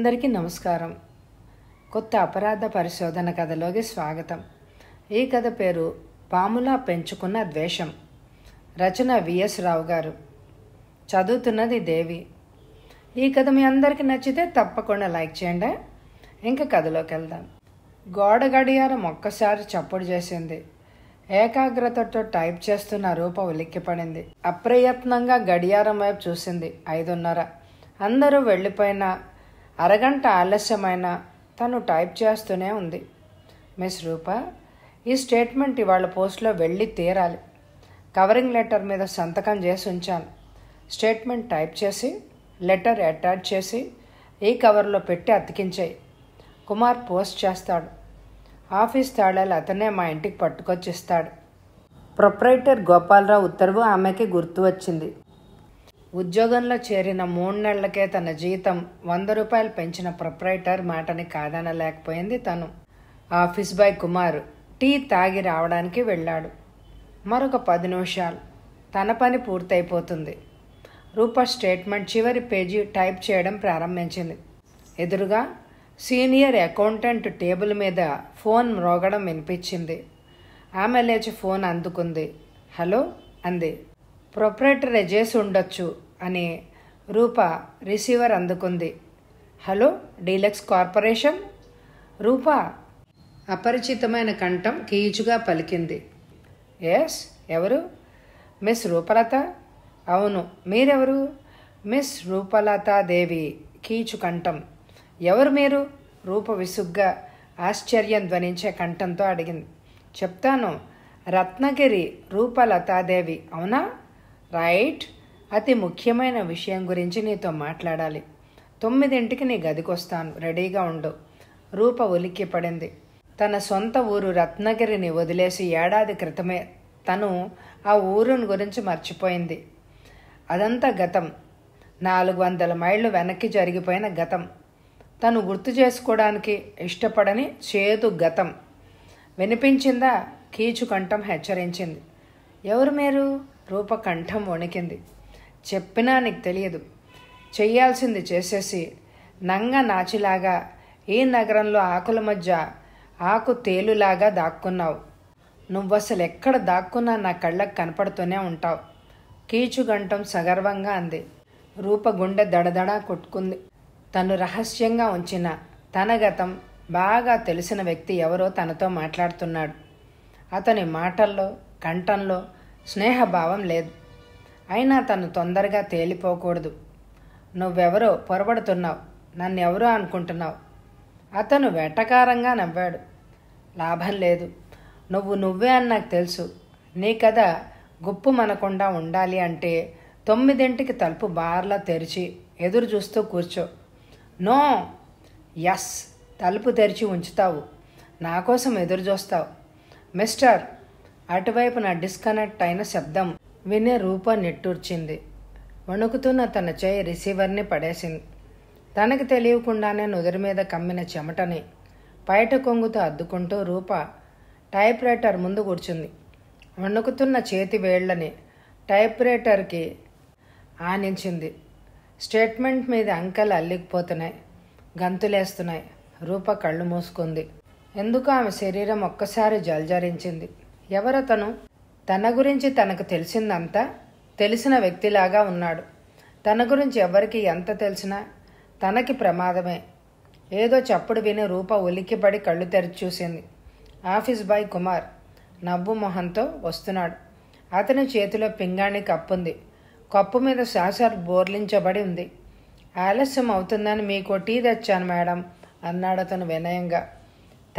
అందరికీ నమస్కారం. కొత్త అపరాధ పరిశోధన కథలోకి స్వాగతం. ఈ కథ పేరు పాములా పెంచుకున్న ద్వేషం. రచన విఎస్ రావు గారు. చదువుతున్నది దేవి. ఈ కథ మీ అందరికీ నచ్చితే తప్పకుండా లైక్ చేయండి. ఇంకా కథలోకి వెళ్దాం. గోడ గడియారం ఒక్కసారి చప్పుడు చేసింది. ఏకాగ్రతతో టైప్ చేస్తున్న రూప ఉలిక్కిపడింది. అప్రయత్నంగా గడియారం వైపు చూసింది. 5:30. అందరూ వెళ్ళిపోయినా అరగంట ఆలస్యమైనా తను టైప్ చేస్తూనే ఉంది. మిస్ రూప, ఈ స్టేట్మెంట్ ఇవాళ పోస్ట్లో వెళ్ళి తీరాలి. కవరింగ్ లెటర్ మీద సంతకం చేసి ఉంచాను. స్టేట్మెంట్ టైప్ చేసి లెటర్ అటాచ్ చేసి ఈ కవర్లో పెట్టి అతికించాయి. కుమార్ పోస్ట్ చేస్తాడు. ఆఫీస్ తాళాలు అతనే మా ఇంటికి పట్టుకొచ్చిస్తాడు. ప్రొప్రైటర్ గోపాలరావు ఉత్తర్వు ఆమెకి గుర్తు వచ్చింది. ఉద్యోగంలో చేరిన 3 నెలలకే తన జీతం 100 రూపాయలు పెంచిన ప్రొప్రైటర్ మాటని కాదనలేకపోయింది తను. ఆఫీస్ బాయ్ కుమార్ టీ తాగి రావడానికి వెళ్ళాడు. మరొక 10 నిమిషాలు తన పని పూర్తయిపోతుంది. రూప స్టేట్మెంట్ చివరి పేజీ టైప్ చేయడం ప్రారంభించింది. ఎదురుగా సీనియర్ అకౌంటెంట్ టేబుల్ మీద ఫోన్ మ్రోగడం వినిపించింది. ఆమె లేచి ఫోన్ అందుకుంది. హలో అంది. ప్రొప్రైటరే చేసి ఉండొచ్చు అని రూప రిసీవర్ అందుకుంది. Hello, deluxe corporation. రూప అపరిచితమైన కంఠం కీచుగా పలికింది. ఎస్, ఎవరు? మిస్ రూపలత. అవును, మీరెవరు? మిస్ రూపలతాదేవి. కీచు కంఠం. ఎవరు మీరు? రూప విసుగ్గా ఆశ్చర్యం ధ్వనించే కంఠంతో అడిగింది. చెప్తాను, రత్నగిరి రూపలతాదేవి. అవునా? రైట్. అతి ముఖ్యమైన విషయం గురించి నీతో మాట్లాడాలి. 9ంటికి నీ గదికొస్తాను, రెడీగా ఉండు. రూప ఉలిక్కి పడింది. తన సొంత ఊరు రత్నగిరిని వదిలేసి ఏడాది క్రితమే తను ఆ ఊరుని గురించి మర్చిపోయింది. అదంతా గతం. 400 మైళ్ళు వెనక్కి జరిగిపోయిన గతం. తను గుర్తు చేసుకోవడానికి ఇష్టపడని చేదు గతం. వినిపించిందా? కీచు కంఠం హెచ్చరించింది. ఎవరు మీరు? రూప కంఠం వణికింది. చెప్పినా నీకు తెలియదు. చెయ్యాల్సింది చేసేసి నంగ నాచిలాగా ఈ నగరంలో ఆకుల మధ్య ఆకు తేలులాగా దాక్కున్నావు. నువ్వసలు ఎక్కడ దాక్కున్నా నా కళ్ళకు కనపడుతూనే ఉంటావు. కీచు గంటం సగర్వంగా అంది. రూప గుండె దడదడా కొట్టుకుంది. తను రహస్యంగా ఉంచిన తన గతం బాగా తెలిసిన వ్యక్తి ఎవరో తనతో మాట్లాడుతున్నాడు. అతని మాటల్లో కంఠంలో స్నేహభావం లేదు. అయినా తను తొందరగా తేలిపోకూడదు. నువ్వెవరో పొరబడుతున్నావు. నన్నెవరో అనుకుంటున్నావు. అతను వెటకారంగా నవ్వాడు. లాభం లేదు. నువ్వే అని నాకు తెలుసు. నీ కథ గుప్పు మనకుండా ఉండాలి అంటే 9ంటికి తలుపు బార్లా తెరిచి ఎదురు చూస్తూ కూర్చో. నో. ఎస్, తలుపు తెరిచి ఉంచుతావు. నా కోసం ఎదురు చూస్తావు. మిస్టర్. అటువైపు నా డిస్కనెక్ట్ అయిన శబ్దం వినే రూప నిట్టూర్చింది. వణుకుతున్న తన చేయి రిసీవర్ని పడేసింది. తనకి తెలియకుండానే నుదురు మీద కమ్మిన చెమటని బయట కొంగుతో అద్దుకుంటూ రూప టైప్ రైటర్ ముందు కూర్చుంది. వణుకుతున్న చేతి వేళ్లని టైప్ రైటర్కి ఆనించింది. స్టేట్మెంట్ మీద అంకెలు అల్లికిపోతున్నాయి, గంతులేస్తున్నాయి. రూప కళ్ళు మూసుకుంది. ఎందుకు ఆమె శరీరం ఒక్కసారి జల్జరించింది. ఎవరతను? తన గురించి తనకు తెలిసిందంతా తెలిసిన వ్యక్తిలాగా ఉన్నాడు. తన గురించి ఎవరికి ఎంత తెలిసినా తనకి ప్రమాదమే. ఏదో చప్పుడు విని రూప ఉలిక్కిపడి కళ్ళు తెరిచి చూసింది. ఆఫీస్ బాయ్ కుమార్ నవ్వు మొహంతో వస్తున్నాడు. అతని చేతిలో పింగాణి కప్పుంది. కప్పు మీద సాసర్ బోర్లించబడి ఉంది. ఆలస్యం అవుతుందని మీకు టీ తెచ్చాను మేడం అన్నాడు అతను వినయంగా.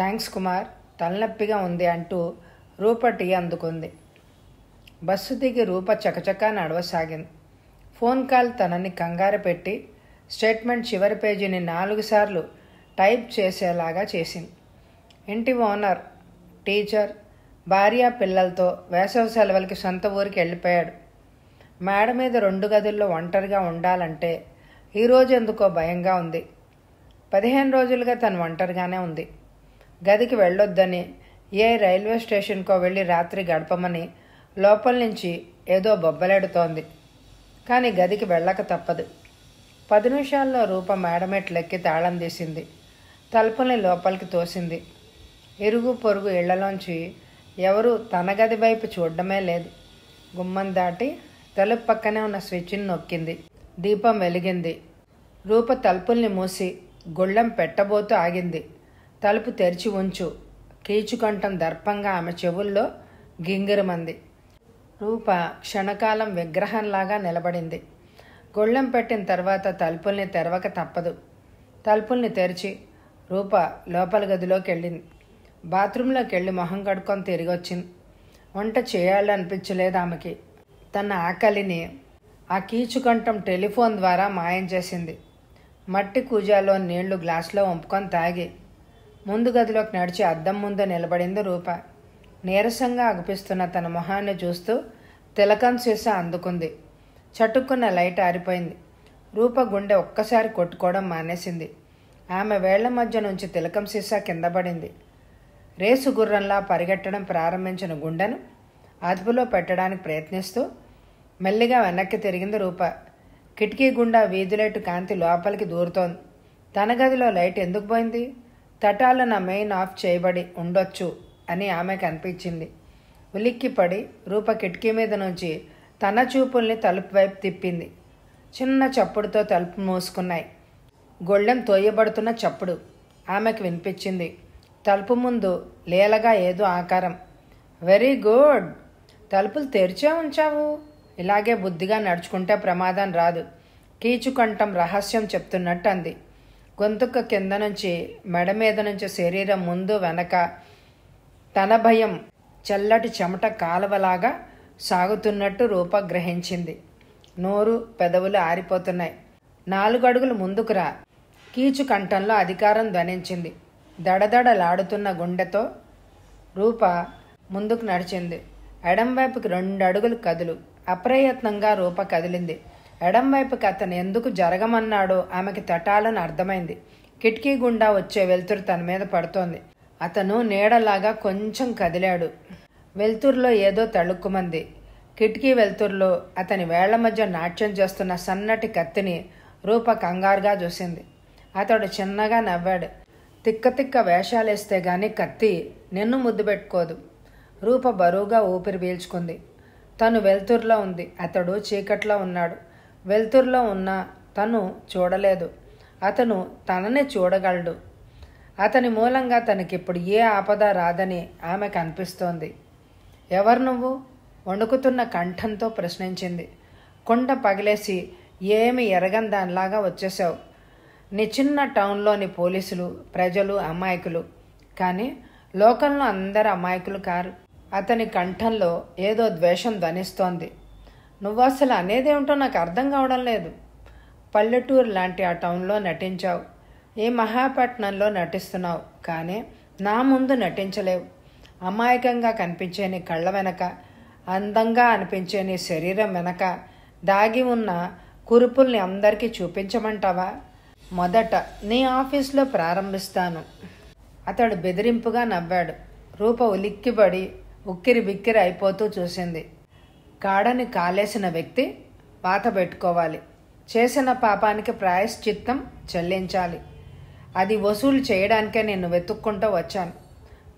థ్యాంక్స్ కుమార్, తలనొప్పిగా ఉంది అంటూ రూప టీ అందుకుంది. బస్సు దిగి రూప చకచకా నడవసాగింది. ఫోన్ కాల్ తనని కంగారు పెట్టి స్టేట్మెంట్ చివరి పేజీని 4 సార్లు టైప్ చేసేలాగా చేసింది. ఇంటి ఓనర్, టీచర్, భార్య పిల్లలతో వేసవి సెలవులకి సొంత ఊరికి వెళ్ళిపోయాడు. మేడ మీద 2 గదుల్లో ఒంటరిగా ఉండాలంటే ఈరోజు ఎందుకో భయంగా ఉంది. 15 రోజులుగా తను ఒంటరిగానే ఉంది. గదికి వెళ్ళొద్దని, ఏ రైల్వే స్టేషన్కో వెళ్ళి రాత్రి గడపమని లోపల నుంచి ఏదో బొబ్బలెడుతోంది. కానీ గదికి వెళ్ళక తప్పదు. 10 నిమిషాల్లో రూప మేడమెట్లెక్కి తాళం తీసింది. తలుపుల్ని లోపలికి తోసింది. ఇరుగు పొరుగు ఇళ్లలోంచి ఎవరూ తన గది వైపు చూడడమే లేదు. గుమ్మం దాటి తలుపు పక్కనే ఉన్న స్విచ్ని నొక్కింది. దీపం వెలిగింది. రూప తలుపుల్ని మూసి గొళ్ళెం పెట్టబోతూ ఆగింది. తలుపు తెరిచి ఉంచు. కీచుకంఠం దర్పంగా ఆమె చెవుల్లో గింగిరమంది. రూప క్షణకాలం విగ్రహంలాగా నిలబడింది. గొళ్ళెం పెట్టిన తర్వాత తలుపుల్ని తెరవక తప్పదు. తలుపుల్ని తెరిచి రూప లోపల గదిలోకి వెళ్ళింది. బాత్రూంలోకి వెళ్ళి మొహం కడుక్కొని తిరిగి వచ్చింది. వంట చేయాలనిపించలేదు ఆమెకి. తన ఆకలిని ఆ కీచుకంఠం టెలిఫోన్ ద్వారా మాయం చేసింది. మట్టి కూజాలో నీళ్లు గ్లాసులో వంపుకొని తాగి ముందు గదిలోకి నడిచి అద్దం ముందు నిలబడింది రూప. నీరసంగా అగుపిస్తున్న తన మొహాన్ని చూస్తూ తిలకం సీసా అందుకుంది. చటుక్కున్న లైట్ ఆరిపోయింది. రూప గుండె ఒక్కసారి కొట్టుకోవడం మానేసింది. ఆమె వేళ్ల మధ్య నుంచి తిలకం సీసా కింద పడింది. రేసు గుర్రంలా పరిగెట్టడం ప్రారంభించిన గుండెను అదుపులో పెట్టడానికి ప్రయత్నిస్తూ మెల్లిగా వెనక్కి తిరిగింది రూప. కిటికీ గుండా వీధులైటు కాంతి లోపలికి దూరుతోంది. తన గదిలో లైట్ ఎందుకు పోయింది? తటాలన మెయిన్ ఆఫ్ చేయబడి ఉండొచ్చు అని ఆమెకు అనిపించింది. ఉలిక్కిపడి రూప కిటికీ మీద నుంచి తన చూపుల్ని తలుపు వైపు తిప్పింది. చిన్న చప్పుడుతో తలుపు మూసుకున్నాయి. గొళ్ళెం తోయబడుతున్న చప్పుడు ఆమెకు వినిపించింది. తలుపు ముందు లేలగా ఏదో ఆకారం. వెరీ గుడ్, తలుపులు తెరిచే ఉంచావు. ఇలాగే బుద్ధిగా నడుచుకుంటే ప్రమాదం రాదు. కీచుకంఠం రహస్యం చెప్తున్నట్టు అంది. గొంతుక కింద నుంచి మెడ మీద నుంచి శరీరం ముందు వెనక తన భయం చల్లటి చెమట కాలువలాగా సాగుతున్నట్టు రూప గ్రహించింది. నోరు పెదవులు ఆరిపోతున్నాయి. 4 అడుగులు ముందుకురా. కీచుకంఠంలో అధికారం ధ్వనించింది. దడదడలాడుతున్న గుండెతో రూప ముందుకు నడిచింది. ఎడంవైపుకి 2 అడుగులు కదులు. అప్రయత్నంగా రూప కదిలింది. ఎడంవైపుకి అతను ఎందుకు జరగమన్నాడో ఆమెకి తటాలని అర్థమైంది. కిటికీ గుండా వచ్చే వెలుతురు తన మీద పడుతోంది. అతను నీడలాగా కొంచెం కదిలాడు. వెలుతురులో ఏదో తళుక్కుమంది. కిటికీ వెలుతురులో అతని వేళ్ల మధ్య నాట్యం చేస్తున్న సన్నటి కత్తిని రూప కంగారుగా చూసింది. అతడు చిన్నగా నవ్వాడు. తిక్క వేషాలేస్తే గాని కత్తి నిన్ను ముద్దు పెట్టుకోదు. రూప బరువుగా ఊపిరి పీల్చుకుంది. తను వెలుతురులో ఉంది. అతడు చీకట్లో ఉన్నాడు. వెలుతురులో ఉన్న తను చూడలేదు. అతను తనని చూడగలడు. అతని మూలంగా తనకిప్పుడు ఏ ఆపద రాదని ఆమెకు అనిపిస్తోంది. ఎవరు నువ్వు? వణుకుతున్న కంఠంతో ప్రశ్నించింది. కొండ పగిలేసి ఏమి ఎరగని దానిలాగా వచ్చేసావు. నీ చిన్న టౌన్లోని పోలీసులు, ప్రజలు అమాయకులు. కానీ లోకంలో అందరు అమాయకులు కారు. అతని కంఠంలో ఏదో ద్వేషం ధ్వనిస్తోంది. నువ్వు అసలు అనేదేమిటో నాకు అర్థం కావడం లేదు. పల్లెటూరు లాంటి ఆ టౌన్లో నటించావు. ఈ మహాపట్నంలో నటిస్తున్నావు. కానీ నా ముందు నటించలేవు. అమాయకంగా కనిపించే నీ కళ్ళ వెనక, అందంగా అనిపించే నీ శరీరం వెనక దాగి ఉన్న కురుపుల్ని అందరికీ చూపించమంటావా? మొదట నీ ఆఫీస్లో ప్రారంభిస్తాను. అతడు బెదిరింపుగా నవ్వాడు. రూప ఉలిక్కిబడి ఉక్కిరి బిక్కిరి అయిపోతూ చూసింది. కాడని కాలేసిన వ్యక్తి వాత పెట్టుకోవాలి. చేసిన పాపానికి ప్రాయశ్చిత్తం చెల్లించాలి. అది వసూలు చేయడానికే నేను వెతుక్కుంటూ వచ్చాను.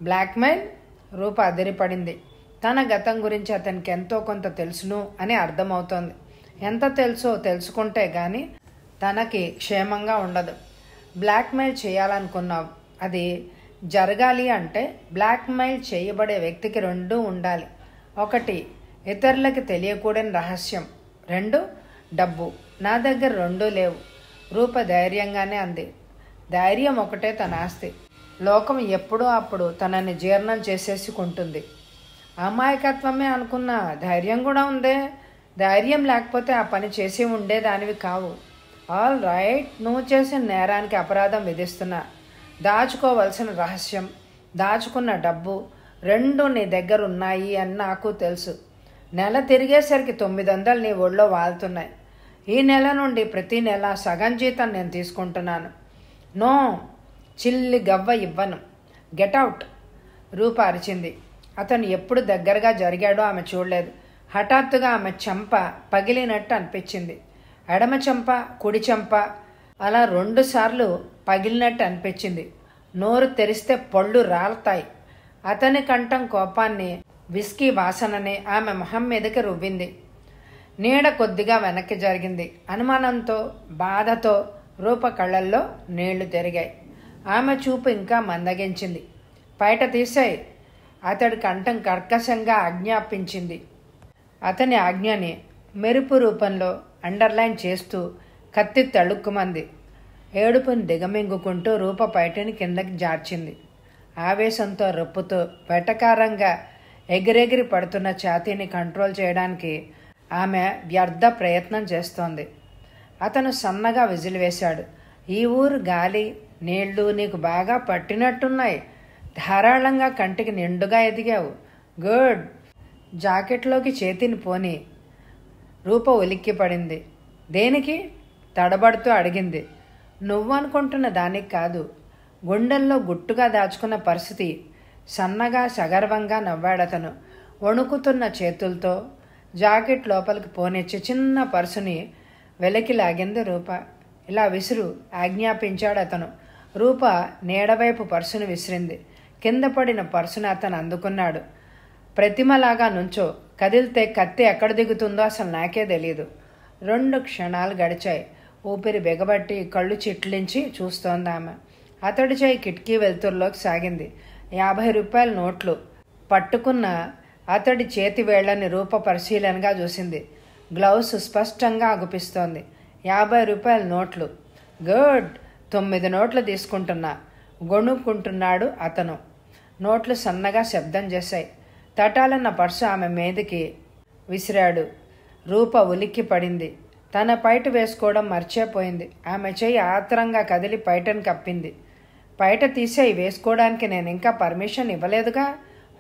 బ్లాక్మెయిల్? రూప అదిరిపడింది. తన గతం గురించి అతనికి ఎంతో కొంత తెలుసును అని అర్థమవుతోంది. ఎంత తెలుసో తెలుసుకుంటే గాని తనకి క్షేమంగా ఉండదు. బ్లాక్మెయిల్ చేయాలనుకున్నావు. అది జరగాలి అంటే బ్లాక్మెయిల్ చేయబడే వ్యక్తికి 2 ఉండాలి. 1 ఇతరులకి తెలియకూడని రహస్యం. 2 డబ్బు. నా దగ్గర 2 లేవు. రూప ధైర్యంగానే అంది. ధైర్యం ఒకటే తన ఆస్తి. లోకం ఎప్పుడో అప్పుడు తనని జీర్ణం చేసేసుకుంటుంది. అమాయకత్వమే అనుకున్న ధైర్యం కూడా ఉందే. ధైర్యం లేకపోతే ఆ పని చేసి ఉండేదానివి కావు. ఆల్ రైట్, నువ్వు చేసిన నేరానికి అపరాధం విధిస్తున్నా. దాచుకోవలసిన రహస్యం, దాచుకున్న డబ్బు 2 నీ దగ్గర ఉన్నాయి అని నాకు తెలుసు. నెల తిరిగేసరికి 900 నీ ఒళ్ళో వాళ్తున్నాయి. ఈ నెల నుండి ప్రతి నెల సగం జీతం నేను తీసుకుంటున్నాను. నో, చిల్లి గవ్వ ఇవ్వను. గెట్అవుట్. రూప అరిచింది. అతను ఎప్పుడు దగ్గరగా జరిగాడో ఆమె చూడలేదు. హఠాత్తుగా ఆమె చెంప పగిలినట్టు అనిపించింది. ఎడమ చెంప కుడి చెంప అలా 2 సార్లు పగిలినట్టు అనిపించింది. నోరు తెరిస్తే పళ్ళు రాలతాయి. అతని కంఠం కోపాన్ని, విస్కీ వాసనని ఆమె మొహం మీదకి రువ్వింది. నీడ కొద్దిగా వెనక్కి జరిగింది. అనుమానంతో బాధతో రూప కళ్ళల్లో నీళ్లు తిరిగాయి. ఆమె చూపు ఇంకా మందగించింది. బయట తీసాయి. అతడి కంఠం కర్కశంగా ఆజ్ఞాపించింది. అతని ఆజ్ఞని మెరుపు రూపంలో అండర్లైన్ చేస్తూ కత్తి తళుక్కుమంది. ఏడుపుని దిగమింగుకుంటూ రూప పైటని కిందకి జార్చింది. ఆవేశంతో రొప్పుతూ వెటకారంగా ఎగిరెగిరి పడుతున్న ఛాతీని కంట్రోల్ చేయడానికి ఆమె వ్యర్థ ప్రయత్నం చేస్తోంది. అతను సన్నగా విజిలివేశాడు. ఈ ఊరు గాలి నీళ్లు నీకు బాగా పట్టినట్టున్నాయి. ధారాళంగా కంటికి నిండుగా ఎదిగావు. గుడ్. జాకెట్లోకి చేతిని పోని. రూప ఉలిక్కి పడింది. దేనికి? తడబడుతూ అడిగింది. నువ్వనుకుంటున్న దానికి కాదు. గుండెల్లో గుట్టుగా దాచుకున్న పరిస్థితి. సన్నగా సగర్వంగా నవ్వాడతను. వణుకుతున్న చేతులతో జాకెట్ లోపలికి పోనిచ్చి చిన్న పర్సుని వెలకి లాగింది రూప. ఇలా విసురు ఆజ్ఞాపించాడు అతను. రూప నీడవైపు పర్సును విసిరింది. కింద పడిన పర్సును అతను అందుకున్నాడు. ప్రతిమలాగా నుంచో. కదిలితే కత్తి ఎక్కడ దిగుతుందో అసలు నాకే తెలియదు. 2 క్షణాలు గడిచాయి. ఊపిరి బిగబట్టి కళ్ళు చిట్లించి చూస్తోంది ఆమె. అతడి చేయి కిటికీ వెలుతురులోకి సాగింది. 50 రూపాయల నోట్లు పట్టుకున్న అతడి చేతి వేళ్లని రూప పరిశీలనగా చూసింది. గ్లౌస్ స్పష్టంగా అగుపిస్తోంది. 50 రూపాయల నోట్లు. గుడ్. 9 నోట్లు తీసుకుంటున్నా. గొణుక్కుంటున్నాడు అతను. నోట్లు సన్నగా శబ్దం చేశాయి. తటాలన్న పర్సు ఆమె మీదకి విసిరాడు. రూప ఉలిక్కి పడింది. తన పైట వేసుకోవడం మర్చిపోయింది. ఆమె చెయ్యి ఆత్రంగా కదిలి పైటను కప్పింది. పైట తీసేయి, వేసుకోవడానికి నేను ఇంకా పర్మిషన్ ఇవ్వలేదుగా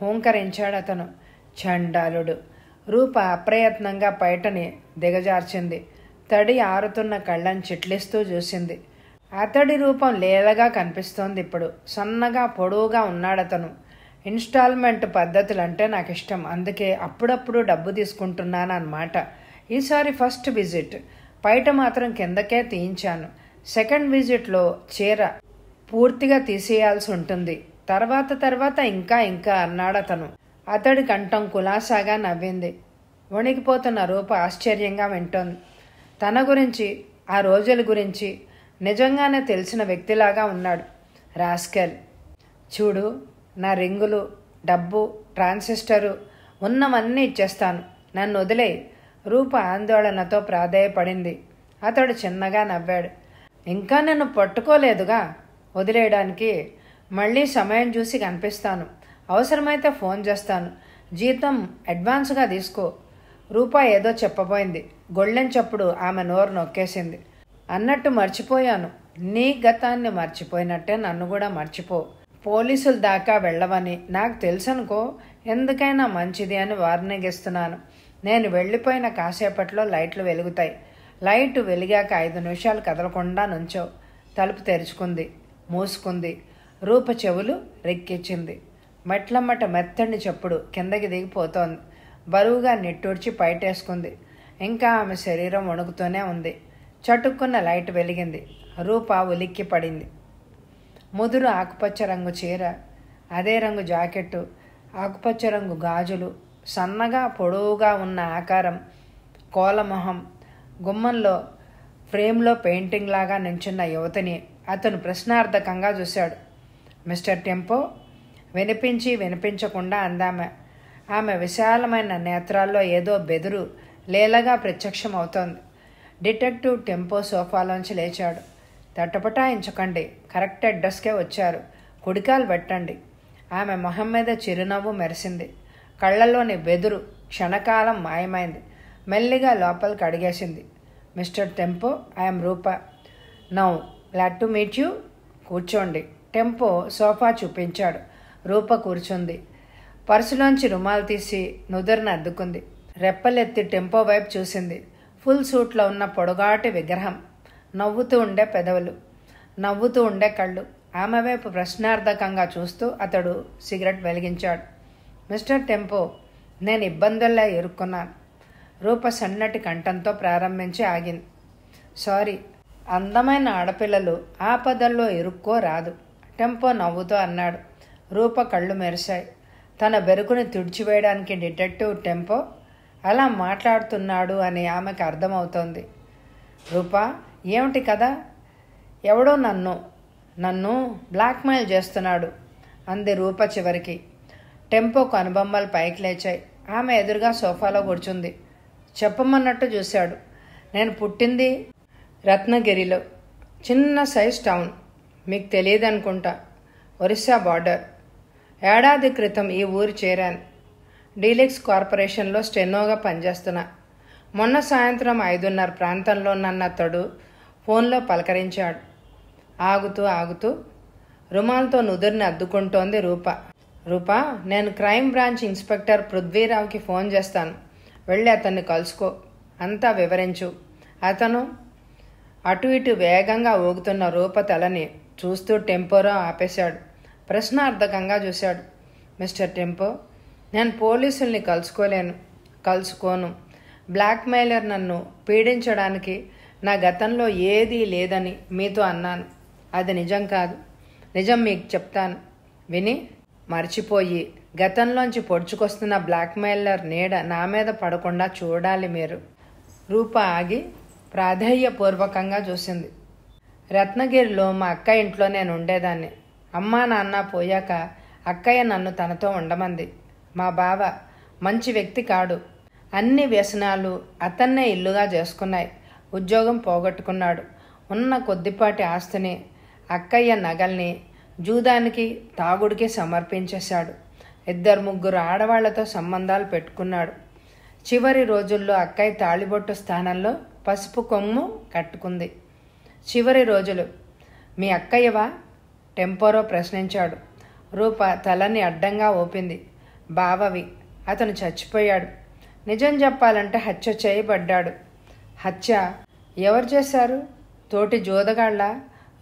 హూంకరించాడు అతను. చండాలుడు. రూప అప్రయత్నంగా పైటని దిగజార్చింది. తడి ఆరుతున్న కళ్ళని చిట్లిస్తూ చూసింది. అతడి రూపం లేలగా కనిపిస్తోంది ఇప్పుడు. సన్నగా పొడవుగా ఉన్నాడతను. ఇన్స్టాల్మెంట్ పద్ధతులంటే నాకు ఇష్టం. అందుకే అప్పుడప్పుడు డబ్బు తీసుకుంటున్నాను అన్నమాట. ఈసారి ఫస్ట్ విజిట్ పైట మాత్రం కిందకే తీయించాను. సెకండ్ విజిట్లో చీర పూర్తిగా తీసేయాల్సి ఉంటుంది. తర్వాత ఇంకా అన్నాడతను. అతడి కంఠం కులాసాగా నవ్వింది. వణికిపోతున్న రూప ఆశ్చర్యంగా వింటోంది. తన గురించి, ఆ రోజుల గురించి నిజంగానే తెలిసిన వ్యక్తిలాగా ఉన్నాడు. రాస్కెల్. చూడు, నా రింగులు, డబ్బు, ట్రాన్సిస్టరు ఉన్నవన్నీ ఇచ్చేస్తాను. నన్ను వదిలే. రూప ఆందోళనతో ప్రాధేయపడింది. అతడు చిన్నగా నవ్వాడు. ఇంకా నన్ను పట్టుకోలేదుగా వదిలేయడానికి. మళ్ళీ సమయం చూసి కనిపిస్తాను. అవసరమైతే ఫోన్ చేస్తాను. జీతం అడ్వాన్స్గా తీసుకో. రూప ఏదో చెప్పబోయింది. గొళ్ళెం చప్పుడు ఆమె నోరు నొక్కేసింది. అన్నట్టు మర్చిపోయాను. నీ గతాన్ని మర్చిపోయినట్టే నన్ను కూడా మర్చిపో. పోలీసుల దాకా వెళ్ళవని నాకు తెలుసనుకో. ఎందుకైనా మంచిది అని వార్నింగ్ ఇస్తున్నాను. నేను వెళ్ళిపోయిన కాసేపట్లో లైట్లు వెలుగుతాయి. లైటు వెలిగాక 5 నిమిషాలు కదలకుండా నుంచో. తలుపు తెరుచుకుంది, మూసుకుంది. రూప చెవులు రెక్కిచ్చింది. మెట్లమ్మట మెత్తని చప్పుడు కిందకి దిగిపోతోంది. బరువుగా నిట్టూడ్చి పైటేసుకుంది. ఇంకా ఆమె శరీరం వణుకుతూనే ఉంది. చటుక్కున్న లైట్ వెలిగింది. రూప ఉలిక్కి పడింది. ముదురు ఆకుపచ్చ రంగు చీర, అదే రంగు జాకెట్టు, ఆకుపచ్చ రంగు గాజులు, సన్నగా పొడవుగా ఉన్న ఆకారం, కోలమొహం. గుమ్మంలో ఫ్రేమ్లో పెయింటింగ్ లాగా నించున్న యువతిని అతను ప్రశ్నార్థకంగా చూశాడు. Mister tempo? వినిపించకుండా అందామె. ఆమె విశాలమైన నేత్రాల్లో ఏదో బెదురు లేలగా ప్రత్యక్షమవుతోంది. డిటెక్టివ్ టెంపో సోఫాలోంచి లేచాడు. తటపటాయించకండి, కరెక్ట్ అడ్రస్కే వచ్చారు. కుడికాలు పెట్టండి. ఆమె మొహం మీద చిరునవ్వు మెరిసింది. కళ్ళల్లోని బెదురు క్షణకాలం మాయమైంది. మెల్లిగా లోపలికి అడిగేసింది. Mister Tempo, I'm Roopa. Now glad to meet you. కూర్చోండి. టెంపో సోఫా చూపించాడు. రూప కూర్చుంది. పర్సులోంచి రుమాలు తీసి నుదురును అద్దుకుంది. రెప్పలెత్తి టెంపో వైపు చూసింది. ఫుల్ సూట్లో ఉన్న పొడుగాటి విగ్రహం. నవ్వుతూ ఉండే పెదవులు, నవ్వుతూ ఉండే కళ్ళు. ఆమె వైపు ప్రశ్నార్థకంగా చూస్తూ అతడు సిగరెట్ వెలిగించాడు. మిస్టర్ టెంపో, నేను ఇబ్బందుల్లో ఇరుక్కున్నాను. రూప సన్నటి కంఠంతో ప్రారంభించి ఆగింది. సారీ. అందమైన ఆడపిల్లలు ఆపదల్లో ఇరుక్కోరాదు, టెంపో నవ్వుతూ అన్నాడు. రూప కళ్ళు మెరిశాయి. తన బెరుకుని తుడిచివేయడానికి డిటెక్టివ్ టెంపో అలా మాట్లాడుతున్నాడు అని ఆమెకు అర్థమవుతోంది. రూపా, ఏమిటి కదా? ఎవడో నన్ను బ్లాక్మెయిల్ చేస్తున్నాడు అంది రూప చివరికి. టెంపో కనుబొమ్మలు పైకి లేచాయి. ఆమె ఎదురుగా సోఫాలో కూర్చుంది. చెప్పమన్నట్టు చూశాడు. నేను పుట్టింది రత్నగిరిలో, చిన్న సైజ్ టౌన్. మీకు తెలియదు అనుకుంటా. ఒరిస్సా బార్డర్. ఏడాది క్రితం ఈ ఊరు చేరాను. డీలక్స్ కార్పొరేషన్లో స్టెనోగా పనిచేస్తున్నా. మొన్న సాయంత్రం 5:30 ప్రాంతంలో నన్ను అతడు ఫోన్లో పలకరించాడు. ఆగుతూ రుమాల్తో నుదురిని అద్దుకుంటోంది రూప. రూపా, నేను క్రైమ్ బ్రాంచ్ ఇన్స్పెక్టర్ పృథ్వీరావుకి ఫోన్ చేస్తాను. వెళ్ళి అతన్ని కలుసుకో, అంతా వివరించు. అతను అటు ఇటు వేగంగా ఊగుతున్న రూప తలని చూస్తూ టెంపోలో ఆపేశాడు. ప్రశ్నార్థకంగా చూశాడు. మిస్టర్ టెంపో, నేను పోలీసుల్ని కలుసుకోను. బ్లాక్మెయిలర్ నన్ను పీడించడానికి నా గతంలో ఏదీ లేదని మీతో అన్నాను. అది నిజం కాదు. నిజం మీకు చెప్తాను. విని మర్చిపోయి గతంలోంచి పొడుచుకొస్తున్న బ్లాక్మెయిలర్ నీడ నా మీద పడకుండా చూడాలి మీరు. రూప ఆగి ప్రాధేయపూర్వకంగా చూసింది. రత్నగిరిలో మా అక్కయ్య ఇంట్లో నేను ఉండేదాన్ని. అమ్మా నాన్న పోయాక అక్కయ్య నన్ను తనతో ఉండమంది. మా బావ మంచి వ్యక్తి కాడు. అన్ని వ్యసనాలు అతన్నే ఇల్లుగా చేసుకున్నాయి. ఉద్యోగం పోగొట్టుకున్నాడు. ఉన్న కొద్దిపాటి ఆస్తిని, అక్కయ్య నగల్ని జూదానికి తాగుడికి సమర్పించేశాడు. 2-3 ఆడవాళ్లతో సంబంధాలు పెట్టుకున్నాడు. చివరి రోజుల్లో అక్కయ్య తాళిబొట్టు స్థానంలో పసుపు కొమ్ము కట్టుకుంది. చివరి రోజులు మీ అక్కయ్యవా? టెంపోరో ప్రశ్నించాడు. రూప తలని అడ్డంగా ఊపింది. బావవి. అతను చచ్చిపోయాడు. నిజం చెప్పాలంటే హత్య చేయబడ్డాడు. హత్య ఎవరు చేశారు? తోటి జోదగాళ్ళ?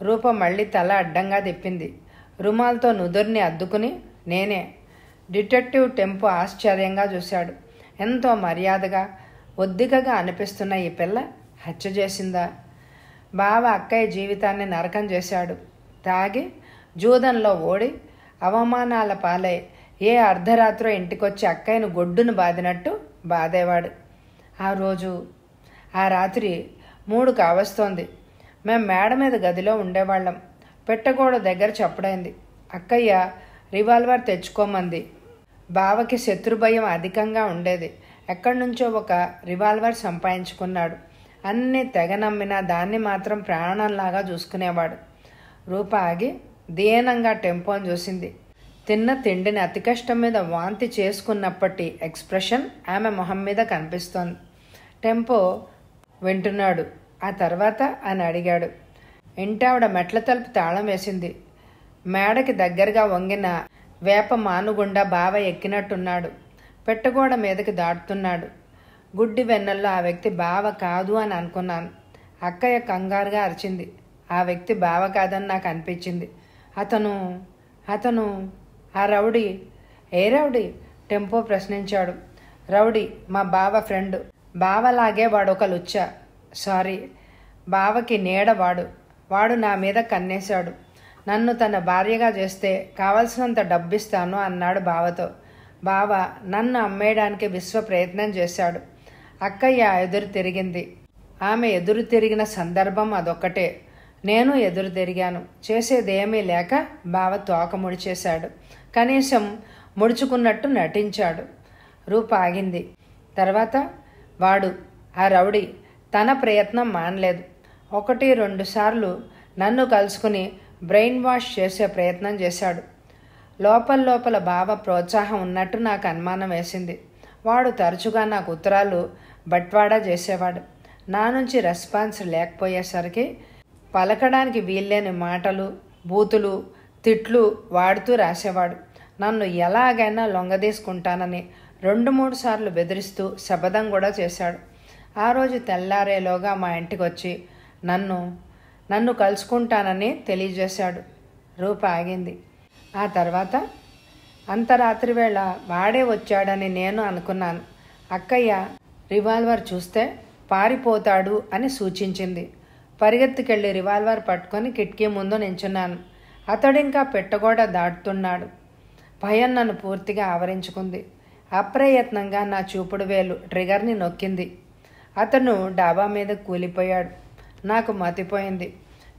రూప మళ్ళీ తల అడ్డంగా తిప్పింది. రుమాల్తో నుదుర్ని అద్దుకుని నేనే. డిటెక్టివ్ టెంపో ఆశ్చర్యంగా చూశాడు. ఎంతో మర్యాదగా ఒద్దికగా అనిపిస్తున్న ఈ పిల్ల హత్య చేసిందా? బావ అక్కయ్య జీవితాన్ని నరకం చేశాడు. తాగి జూదంలో ఓడి అవమానాల పాలై ఏ అర్ధరాత్రో ఇంటికొచ్చి అక్కయ్యను గొడ్డును బాదినట్టు బాధేవాడు. ఆ రాత్రి 3 కావస్తోంది. మేం మేడ మీద గదిలో ఉండేవాళ్ళం. పెట్టగోడ దగ్గర చప్పుడైంది. అక్కయ్య రివాల్వర్ తెచ్చుకోమంది. బావకి శత్రుభయం అధికంగా ఉండేది. ఎక్కడి నుంచో ఒక రివాల్వర్ సంపాదించుకున్నాడు. అన్నీ తెగ నమ్మినా దాన్ని మాత్రం ప్రాణంలాగా చూసుకునేవాడు. రూప ఆగి దీనంగా టెంపోని చూసింది. తిన్న తిండిని అతి కష్టం మీద వాంతి చేసుకున్నప్పటి ఎక్స్ప్రెషన్ ఆమె మొహం మీద కనిపిస్తోంది. టెంపో వింటున్నాడు. ఆ తర్వాత అని అడిగాడు. ఇంటావిడ మెట్ల తలుపు తాళం వేసింది. మేడకి దగ్గరగా వంగిన వేప మానుగుండా బావ ఎక్కినట్టున్నాడు. పెట్టగోడ మీదకి దాటుతున్నాడు. గుడ్డి వెన్నెల్లో ఆ వ్యక్తి బావ కాదు అని అనుకున్నాను. అక్కయ్య కంగారుగా అరిచింది. ఆ వ్యక్తి బావ కాదని నాకు అనిపించింది. అతను ఆ రౌడీ. ఏ రౌడీ? టెంపో ప్రశ్నించాడు. రౌడీ మా బావ ఫ్రెండ్. బావలాగే వాడొక లుచ్చ. సారీ, బావకి నీడవాడు. వాడు నా మీద కన్నేశాడు. నన్ను తన భార్యగా చేస్తే కావలసినంత డబ్బిస్తాను అన్నాడు బావతో. బావ నన్ను అమ్మేయడానికి విశ్వ ప్రయత్నం చేశాడు. అక్కయ్య ఎదురు తిరిగింది. ఆమె ఎదురు తిరిగిన సందర్భం అదొక్కటే. నేను ఎదురు తిరిగాను. చేసేదేమీ లేక బావ తోక ముడిచేశాడు. కనీసం ముడుచుకున్నట్టు నటించాడు. రూప ఆగింది. తర్వాత వాడు ఆ రౌడీ తన ప్రయత్నం మానలేదు. 1-2 సార్లు నన్ను కలుసుకుని బ్రెయిన్ వాష్ చేసే ప్రయత్నం చేశాడు. లోపల బావ ప్రోత్సాహం ఉన్నట్టు నాకు అనుమానం వేసింది. వాడు తరచుగా నాకు ఉత్తరాలు బట్వాడా చేసేవాడు. నా నుంచి రెస్పాన్స్ లేకపోయేసరికి పలకడానికి వీల్లేని మాటలు, బూతులు, తిట్లు వాడుతూ రాసేవాడు. నన్ను ఎలాగైనా లొంగదీసుకుంటానని 2-3 సార్లు బెదిరిస్తూ శపథం కూడా చేశాడు. ఆ రోజు తెల్లారేలోగా మా ఇంటికి వచ్చి నన్ను కలుసుకుంటానని తెలియజేశాడు. రూప ఆగింది. ఆ తర్వాత అంతరాత్రి వేళ వాడే వచ్చాడని నేను అనుకున్నాను. అక్కయ్య రివాల్వర్ చూస్తే పారిపోతాడు అని సూచించింది. పరిగెత్తుకెళ్ళి రివాల్వర్ పట్టుకొని కిటికీ ముందు నించున్నాను. అతడింకా పెట్టగోడ దాటుతున్నాడు. భయం నన్ను పూర్తిగా ఆవరించుకుంది. అప్రయత్నంగా నా చూపుడు వేలు ట్రిగర్ని నొక్కింది. అతను డాబా మీద కూలిపోయాడు. నాకు మతిపోయింది.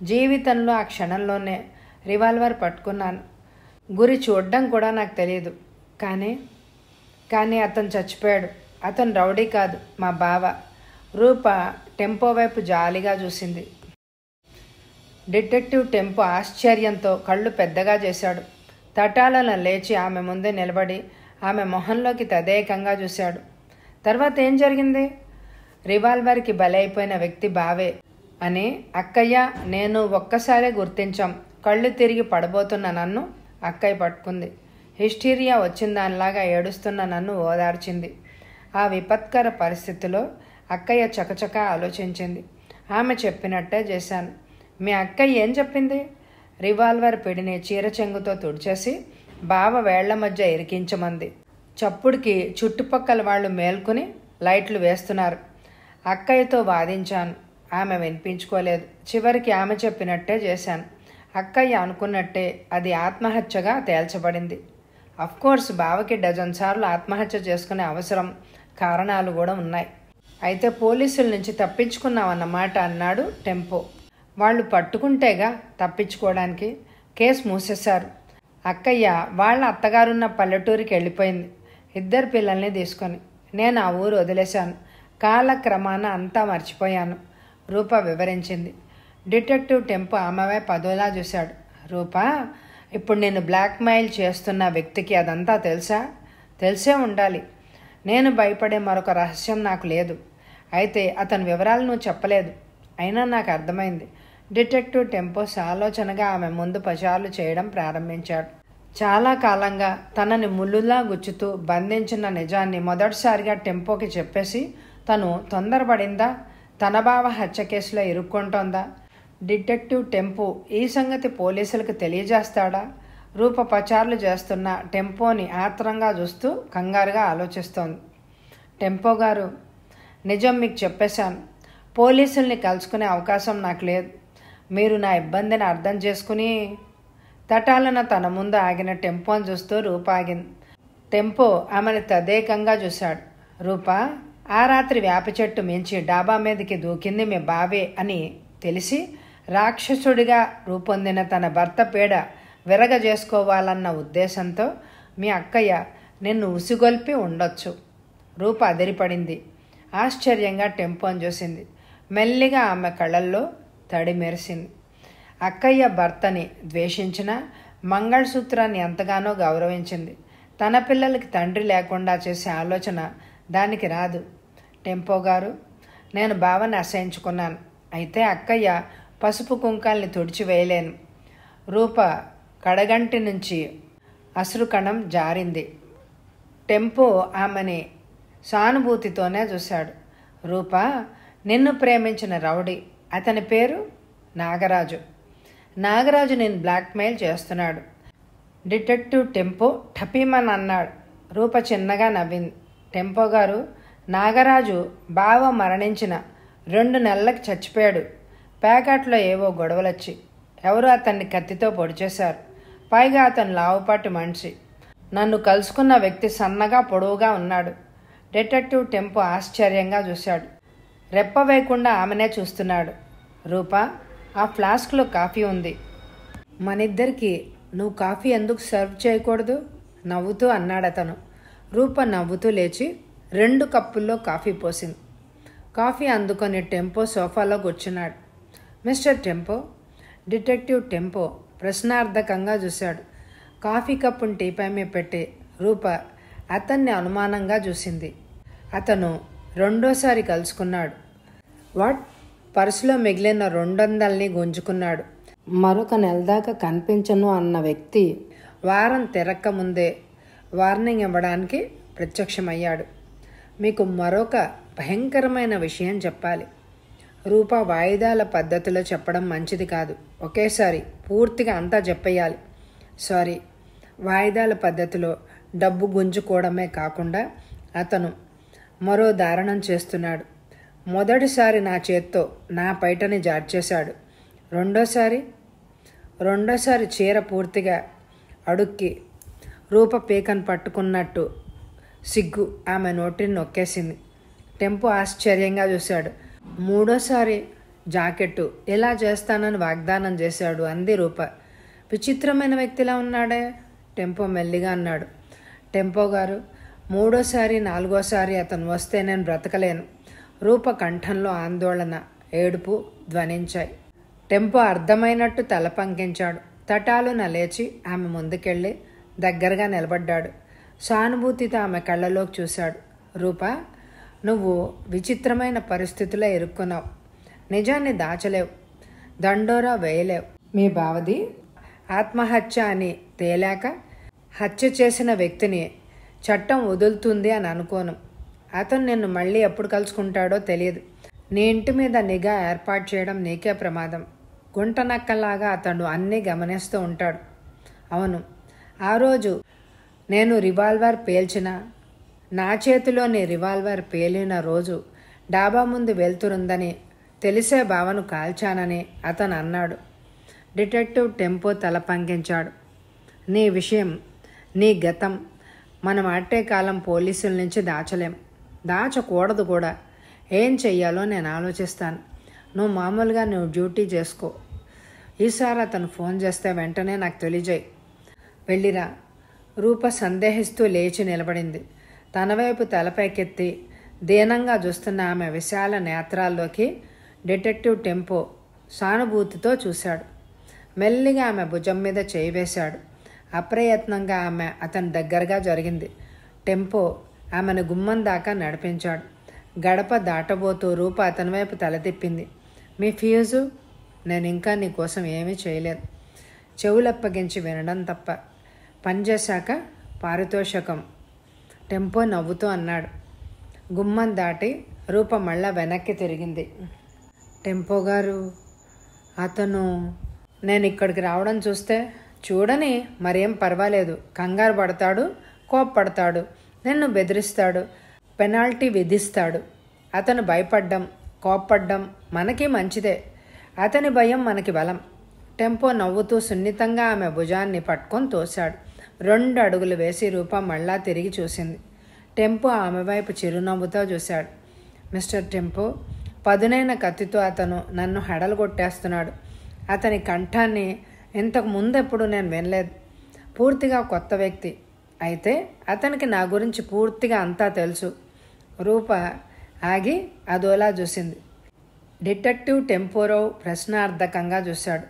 జీవితంలో ఆ క్షణంలోనే రివాల్వర్ పట్టుకున్నాను. గురి చూడడం కూడా నాకు తెలియదు. కానీ అతను చచ్చిపోయాడు. అతను రౌడీ కాదు, మా బావ. రూప టెంపో వైపు జాలిగా చూసింది. డిటెక్టివ్ టెంపో ఆశ్చర్యంతో కళ్ళు పెద్దగా చేశాడు. తటాలను లేచి ఆమె ముందే నిలబడి ఆమె మొహంలోకి తదేకంగా చూశాడు. తర్వాత ఏం జరిగింది? రివాల్వర్కి బలైపోయిన వ్యక్తి బావే అని అక్కయ్య నేను ఒక్కసారే గుర్తించాం. కళ్ళు తిరిగి పడబోతున్న నన్ను అక్కయ్య పట్టుకుంది. హిస్టీరియా వచ్చిందానిలాగా ఏడుస్తున్న నన్ను ఓదార్చింది. ఆ విపత్కర పరిస్థితిలో అక్కయ్య చకచకా ఆలోచించింది. ఆమె చెప్పినట్టే చేశాను. మీ అక్కయ్య ఏం చెప్పింది? రివాల్వర్ పిడిని చీర చెంగుతో తుడిచేసి బావ వేళ్ల మధ్య ఇరికించమంది. చప్పుడుకి చుట్టుపక్కల వాళ్ళు మేల్కొని లైట్లు వేస్తున్నారు. అక్కయ్యతో వాదించాను. ఆమె వినిపించుకోలేదు. చివరికి ఆమె చెప్పినట్టే చేశాను. అక్కయ్య అనుకున్నట్టే అది ఆత్మహత్యగా తేల్చబడింది. అఫ్కోర్స్ బావకి డజన్ సార్లు ఆత్మహత్య చేసుకునే అవసరం, కారణాలు కూడా ఉన్నాయి. అయితే పోలీసుల నుంచి తప్పించుకున్నామన్నమాట అన్నాడు టెంపో. వాళ్ళు పట్టుకుంటేగా తప్పించుకోవడానికి. కేసు మూసేశారు. అక్కయ్య వాళ్ళ అత్తగారున్న పల్లెటూరికి వెళ్ళిపోయింది 2 పిల్లల్ని తీసుకొని. నేను ఆ ఊరు వదిలేశాను. కాలక్రమాన అంతా మర్చిపోయాను. రూప వివరించింది. డిటెక్టివ్ టెంపో ఆమెవే పదోలా చూశాడు. రూపా, ఇప్పుడు నేను బ్లాక్మెయిల్ చేస్తున్న వ్యక్తికి అదంతా తెలుసా? తెలిసే ఉండాలి. నేను భయపడే మరొక రహస్యం నాకు లేదు. అయితే అతని వివరాలు నువ్వు చెప్పలేదు. అయినా నాకు అర్థమైంది. డిటెక్టివ్ టెంపో సాలోచనగా ఆమె ముందు పచారులు చేయడం ప్రారంభించాడు. చాలా కాలంగా తనని ముళ్ళులా గుచ్చుతూ బంధించిన నిజాన్ని మొదటిసారిగా టెంపోకి చెప్పేసి తను తొందరపడిందా? తన బావ హత్య కేసులో ఇరుక్కుంటోందా? డిటెక్టివ్ టెంపో ఈ సంగతి పోలీసులకు తెలియజేస్తాడా? రూప పచారులు చేస్తున్న టెంపోని ఆత్రంగా చూస్తూ కంగారుగా ఆలోచిస్తోంది. టెంపో గారు, నిజం మీకు చెప్పేశాను. పోలీసుల్ని కలుసుకునే అవకాశం నాకు లేదు. మీరు నా ఇబ్బందిని అర్థం చేసుకుని. తటాలన తన ముందు ఆగిన టెంపోని చూస్తూ రూప ఆగింది. టెంపో ఆమెను తదేకంగా చూశాడు. రూప, ఆ రాత్రి వేప చెట్టు మించి డాబా మీదకి దూకింది మీ బావే అని తెలిసి రాక్షసుడిగా రూపొందిన తన భర్త పీడ విరగజేసుకోవాలన్న ఉద్దేశంతో మీ అక్కయ్య నిన్ను ఉసిగొల్పి ఉండొచ్చు. రూప అదిరిపడింది. ఆశ్చర్యంగా టెంపోని చూసింది. మెల్లిగా ఆమె కళ్ళల్లో తడి మెరిసింది. అక్కయ్య భర్తని ద్వేషించిన మంగళసూత్రాన్ని ఎంతగానో గౌరవించింది. తన పిల్లలకి తండ్రి లేకుండా చేసే ఆలోచన దానికి రాదు. టెంపో గారు, నేను బావని అసహించుకున్నాను. అయితే అక్కయ్య పసుపు కుంకాల్ని తుడిచివేయలేను. రూప కడగంటి నుంచి అశ్రుకణం జారింది. టెంపో ఆమెని సానుభూతితోనే చూశాడు. రూప, నిన్ను ప్రేమించిన రౌడీ, అతని పేరు నాగరాజు. నాగరాజు నేను బ్లాక్మెయిల్ చేస్తున్నాడు. డిటెక్టివ్ టెంపో ఠపీమన్ అన్నాడు. రూప చిన్నగా నవ్వింది. టెంపో గారు, నాగరాజు బావ మరణించిన 2 నెలలకు చచ్చిపోయాడు. ప్యాకెట్లో ఏవో గొడవలొచ్చి ఎవరో అతన్ని కత్తితో పొడిచేశారు. పైగా అతను లావుపాటి మనిషి. నన్ను కలుసుకున్న వ్యక్తి సన్నగా పొడవుగా ఉన్నాడు. డిటెక్టివ్ టెంపో ఆశ్చర్యంగా చూశాడు. రెప్ప వేయకుండా ఆమెనే చూస్తున్నాడు. రూప, ఆ ఫ్లాస్క్లో కాఫీ ఉంది. మనిద్దరికి నువ్వు కాఫీ ఎందుకు సర్వ్ చేయకూడదు? నవ్వుతూ అన్నాడతను. రూప నవ్వుతూ లేచి 2 కప్పుల్లో కాఫీ పోసింది. కాఫీ అందుకొని టెంపో సోఫాలో కూర్చున్నాడు. Mister tempo? డిటెక్టివ్ టెంపో ప్రశ్నార్థకంగా చూశాడు. కాఫీ కప్పును టీపై మీద పెట్టి రూప అతన్ని అనుమానంగా చూసింది. అతను రెండోసారి కలుసుకున్నాడు. వాట్? పర్సులో మిగిలిన 200ని గుంజుకున్నాడు. మరొక నెల దాకా కనిపించను అన్న వ్యక్తి వారం తిరక్క ముందే వార్నింగ్ ఇవ్వడానికి ప్రత్యక్షమయ్యాడు. మీకు మరొక భయంకరమైన విషయం చెప్పాలి. రూప వాయిదాల పద్ధతిలో చెప్పడం మంచిది కాదు. ఒకేసారి పూర్తిగా అంతా చెప్పేయాలి. సారీ. వాయిదాల పద్ధతిలో డబ్బు గుంజుకోవడమే కాకుండా అతను మరో దారుణం చేస్తున్నాడు. మొదటిసారి నా చేత్తో నా పైటని జార్చేశాడు. రెండోసారి చీర పూర్తిగా అడుక్కి రూప పీకను పట్టుకున్నట్టు సిగ్గు ఆమె నోటిని నొక్కేసింది. టెంపో ఆశ్చర్యంగా చూశాడు. మూడోసారి జాకెట్టు ఇలా చేస్తానని వాగ్దానం చేశాడు అంది రూప. విచిత్రమైన వ్యక్తిలా ఉన్నాడే, టెంపో మెల్లిగా అన్నాడు. టెంపో గారు, మూడోసారి నాలుగోసారి అతను వస్తే నేను బ్రతకలేను. రూప కంఠంలో ఆందోళన, ఏడుపు ధ్వనించాయి. టెంపో అర్థమైనట్టు తల పంకించాడు. తటాలున లేచి ఆమె ముందుకెళ్ళి దగ్గరగా నిలబడ్డాడు. సానుభూతితో ఆమె కళ్ళలోకి చూశాడు. రూప, నువ్వు విచిత్రమైన పరిస్థితుల్లో ఇరుక్కున్నావు. నిజాన్ని దాచలేవు, దండోరా వేయలేవు. మీ బావది ఆత్మహత్య అని తేలాక హత్య చేసిన వ్యక్తిని చట్టం వదులుతుంది అని అనుకోను. అతను నిన్ను మళ్ళీ ఎప్పుడు కలుసుకుంటాడో తెలియదు. నీ ఇంటి మీద నిఘా ఏర్పాటు చేయడం నీకే ప్రమాదం. గుంట నక్కలాగా అతడు అన్నీ గమనిస్తూ ఉంటాడు. అవును, ఆ రోజు నేను రివాల్వర్ పేల్చిన, నా చేతిలోని రివాల్వర్ పేలిన రోజు డాబా ముందు వెళ్తురుందని తెలిసే బావను కాల్చానని అతను అన్నాడు. డిటెక్టివ్ టెంపో తల పంకించాడు. నీ విషయం, నీ గతం మనం అట్టే కాలం పోలీసుల నుంచి దాచలేం, దాచకూడదు కూడా. ఏం చెయ్యాలో నేను ఆలోచిస్తాను. నువ్వు మామూలుగా డ్యూటీ చేసుకో. ఈసారి అతను ఫోన్ చేస్తే వెంటనే నాకు తెలియజేయి. వెళ్ళిరా. రూప సందేహిస్తూ లేచి నిలబడింది. తన వైపు తలపైకెత్తి దీనంగా చూస్తున్న ఆమె విశాల నేత్రాల్లోకి డిటెక్టివ్ టెంపో సానుభూతితో చూశాడు. మెల్లిగా ఆమె భుజం మీద చేయి వేశాడు. అప్రయత్నంగా ఆమె అతని దగ్గరగా జరిగింది. టెంపో ఆమెను గుమ్మం దాకా నడిపించాడు. గడప దాటబోతూ రూప అతని వైపు తల తిప్పింది. మీ ఫీజు? నేను ఇంకా నీ కోసం ఏమీ చేయలేదు. చెవులప్పగించి వినడం తప్ప. పనిచేశాక పారితోషికం, టెంపో నవ్వుతూ అన్నాడు. గుమ్మం దాటి రూప మళ్ళా వెనక్కి తిరిగింది. టెంపో గారు, అతను నేను ఇక్కడికి రావడం చూస్తే చూడని మరేం పర్వాలేదు. కంగారు పడతాడు, కోప్పడతాడు, నిన్ను బెదిరిస్తాడు, పెనాల్టీ విధిస్తాడు. అతను భయపడ్డం, కోప్పడ్డం మనకి మంచిదే. అతని భయం మనకి బలం. టెంపో నవ్వుతూ సున్నితంగా ఆమె భుజాన్ని పట్టుకొని తోశాడు. 2 అడుగులు వేసి రూప మళ్ళా తిరిగి చూసింది. టెంపో ఆమె వైపు చిరునవ్వుతో చూశాడు. మిస్టర్ టెంపో, పదునైన కత్తితో అతను నన్ను హడలుగొట్టేస్తున్నాడు. అతని కంఠాన్ని ఇంతకు ముందెప్పుడు నేను వినలేదు. పూర్తిగా కొత్త వ్యక్తి. అయితే అతనికి నా గురించి పూర్తిగా అంతా తెలుసు. రూప ఆగి అదోలా చూసింది. డిటెక్టివ్ టెంపోరావు ప్రశ్నార్థకంగా చూశాడు.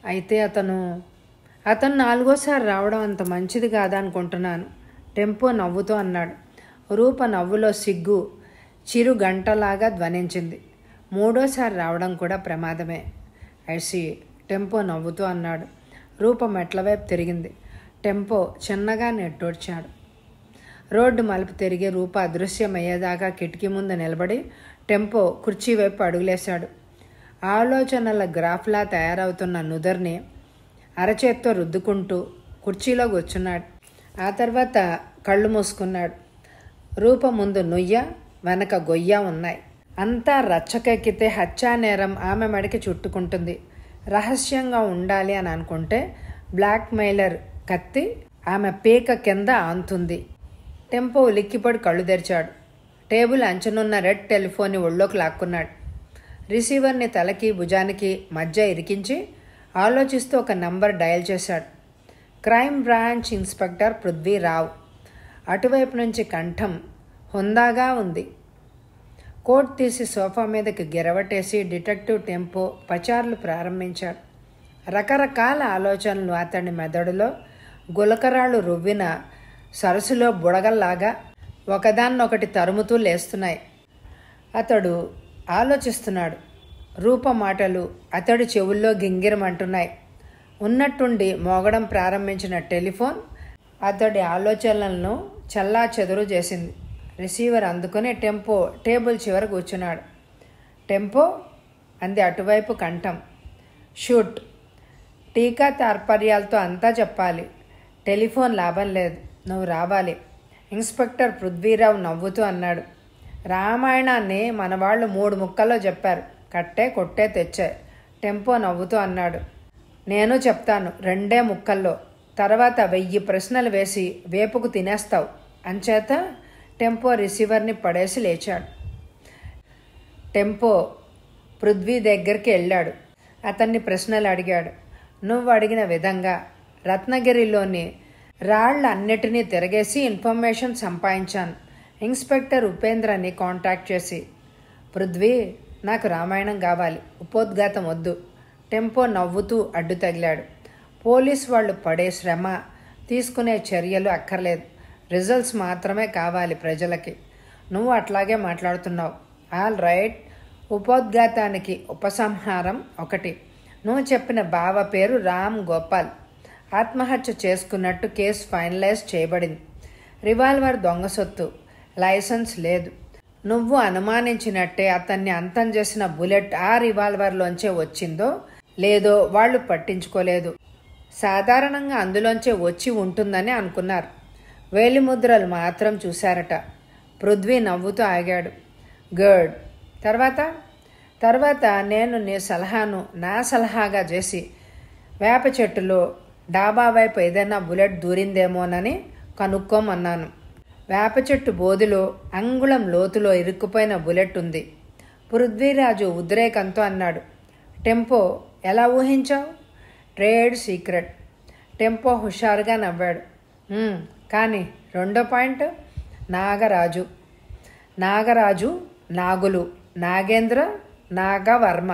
అయితే అతను 4వసారి రావడం అంత మంచిది కాదనుకుంటున్నాను, టెంపో నవ్వుతూ అన్నాడు. రూప నవ్వులో సిగ్గు చిరు గంటలాగా ధ్వనించింది. 3వసారి రావడం కూడా ప్రమాదమే. ఐసి, టెంపో నవ్వుతూ అన్నాడు. రూప మెట్ల వైపు తిరిగింది. టెంపో చిన్నగా నెట్టూడ్చాడు. రోడ్డు మలుపు తిరిగి రూప అదృశ్యమయ్యేదాకా కిటికీ ముందు నిలబడి టెంపో కుర్చీ వైపు అడుగులేశాడు. ఆలోచనల గ్రాఫ్లా తయారవుతున్న నుదర్ని అరచేత్తో రుద్దుకుంటూ కుర్చీలో కూర్చున్నాడు. ఆ తర్వాత కళ్ళు మూసుకున్నాడు. రూప ముందు నుయ్య, వెనక గొయ్య ఉన్నాయి. అంతా రచ్చకెక్కితే హత్యానేరం ఆమె మెడకి చుట్టుకుంటుంది. రహస్యంగా ఉండాలి అని అనుకుంటే బ్లాక్మెయిలర్ కత్తి ఆమె పీక కింద ఆంతుంది. టెంపో ఉలిక్కిపడి కళ్ళు తెరిచాడు. Table అంచునున్న red టెలిఫోన్ని ఒళ్ళోకి లాక్కున్నాడు. రిసీవర్ని తలకి భుజానికి మధ్య ఇరికించి ఆలోచిస్తూ ఒక నంబర్ డయల్ చేశాడు. Crime branch inspector Prithvirao. అటువైపు నుంచి కంఠం హుందాగా ఉంది. కోట్ తీసి సోఫా మీదకి గిరవటేసి డిటెక్టివ్ టెంపో పచార్లు ప్రారంభించాడు. రకరకాల ఆలోచనలు అతడి మెదడులో గులకరాళ్ళు రువ్విన సరస్సులో బుడగల్లాగా ఒకదాన్నొకటి తరుముతూ లేస్తున్నాయి. అతడు ఆలోచిస్తున్నాడు. రూప మాటలు అతడి చెవుల్లో గింగిరమంటున్నాయి. ఉన్నట్టుండి మోగడం ప్రారంభించిన టెలిఫోన్ అతడి ఆలోచనలను చల్లా చెదురు చేసింది. రిసీవర్ అందుకుని టెంపో టేబుల్ చివర కూర్చున్నాడు. టెంపో అంది అటువైపు కంఠం. షూట్. టీకా తాత్పర్యాలతో అంతా చెప్పాలి. టెలిఫోన్ లాభం లేదు, నువ్వు రావాలి. ఇన్స్పెక్టర్ పృథ్వీరావు నవ్వుతూ అన్నాడు. రామాయణాన్ని మన వాళ్ళు 3 ముక్కల్లో చెప్పారు. కట్టే కొట్టే తెచ్చే. టెంపో నవ్వుతూ అన్నాడు. నేను చెప్తాను 2 ముక్కల్లో. తర్వాత 1000 ప్రశ్నలు వేసి వేపుకు తినేస్తావు. అంచేత టెంపో రిసీవర్ని పడేసి లేచాడు. టెంపో పృథ్వీ దగ్గరికి వెళ్ళాడు. అతన్ని ప్రశ్నలు అడిగాడు. నువ్వు అడిగిన విధంగా రత్నగిరిలోని రాళ్లన్నిటినీ తిరగేసి ఇన్ఫర్మేషన్ సంపాదించాను. ఇన్స్పెక్టర్ ఉపేంద్రని కాంటాక్ట్ చేసి. పృథ్వీ, నాకు రామాయణం కావాలి, ఉపోద్ఘాతం వద్దు. టెంపో నవ్వుతూ అడ్డు తగిలాడు. పోలీస్ వాళ్ళు పడే శ్రమ, తీసుకునే చర్యలు అక్కర్లేదు. రిజల్ట్స్ మాత్రమే కావాలి ప్రజలకి. నువ్వు అట్లాగే మాట్లాడుతున్నావు. All right. ఉపోద్ఘాతానికి ఉపసంహారం ఒకటి. నువ్వు చెప్పిన బావ పేరు రామ్ గోపాల్. ఆత్మహత్య చేసుకున్నట్టు కేసు ఫైనలైజ్ చేయబడింది. రివాల్వర్ దొంగ సొత్తు. లైసెన్స్ లేదు. నువ్వు అనుమానించినట్టే అతన్ని అంతం చేసిన బుల్లెట్ ఆ రివాల్వర్లోంచే వచ్చిందో లేదో వాళ్ళు పట్టించుకోలేదు. సాధారణంగా అందులోంచే వచ్చి ఉంటుందని అనుకున్నారు. వేలిముద్రలు మాత్రం చూశారట. పృథ్వీ నవ్వుతూ ఆగాడు. గుడ్. తర్వాత నేను నీ సలహాను నా సలహాగా చేసి వేప చెట్టులో డాబా వైపు ఏదైనా బుల్లెట్ దూరిందేమోనని కనుక్కోమన్నాను. వేప చెట్టు బోధిలో అంగుళం లోతులో ఇరుక్కుపోయిన బుల్లెట్ ఉంది. పృథ్వీరాజు ఉద్రేకంతో అన్నాడు. టెంపో, ఎలా ఊహించావు? Trade secret. టెంపో హుషారుగా నవ్వాడు. కానీ 2వ పాయింట్? నాగరాజు, నాగులు, నాగేంద్ర, నాగవర్మ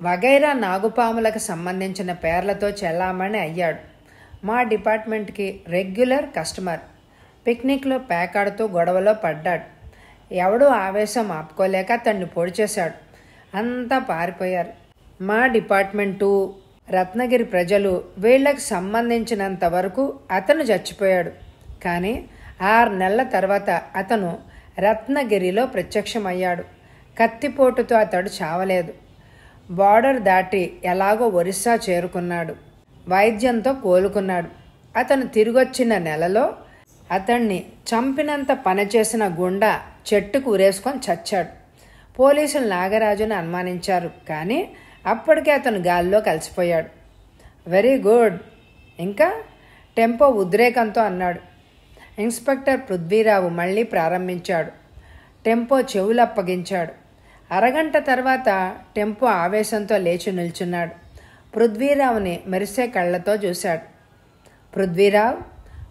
వగైరా నాగుపాములకు సంబంధించిన పేర్లతో చెల్లామణి అయ్యాడు. మా డిపార్ట్మెంట్కి రెగ్యులర్ కస్టమర్. పిక్నిక్లో పేకాడుతూ గొడవలో పడ్డాడు. ఎవడూ ఆవేశం ఆపుకోలేక అతన్ని పొడి చేశాడు. అంతా పారిపోయారు. మా డిపార్ట్మెంటు, రత్నగిరి ప్రజలు వీళ్ళకి సంబంధించినంత వరకు అతను చచ్చిపోయాడు. కానీ 6 నెలల తర్వాత అతను రత్నగిరిలో ప్రత్యక్షమయ్యాడు. కత్తిపోటుతో అతడు చావలేదు. బార్డర్ దాటి ఎలాగో ఒరిస్సా చేరుకున్నాడు. వైద్యంతో కోలుకున్నాడు. అతను తిరిగొచ్చిన నెలలో అతన్ని చంపినంత పనిచేసిన గుండా చెట్టుకు ఉరేసుకొని చచ్చాడు. పోలీసులు నాగరాజును అనుమానించారు. కానీ అప్పటికే అతను గాల్లో కలిసిపోయాడు. Very good. ఇంకా? టెంపో ఉద్రేకంతో అన్నాడు. ఇన్స్పెక్టర్ పృథ్వీరావు మళ్ళీ ప్రారంభించాడు. టెంపో చెవులు అప్పగించాడు. అరగంట తర్వాత టెంపో ఆవేశంతో లేచి నిల్చున్నాడు. పృథ్వీరావుని మెరిసే కళ్ళతో చూశాడు. పృథ్వీరావు,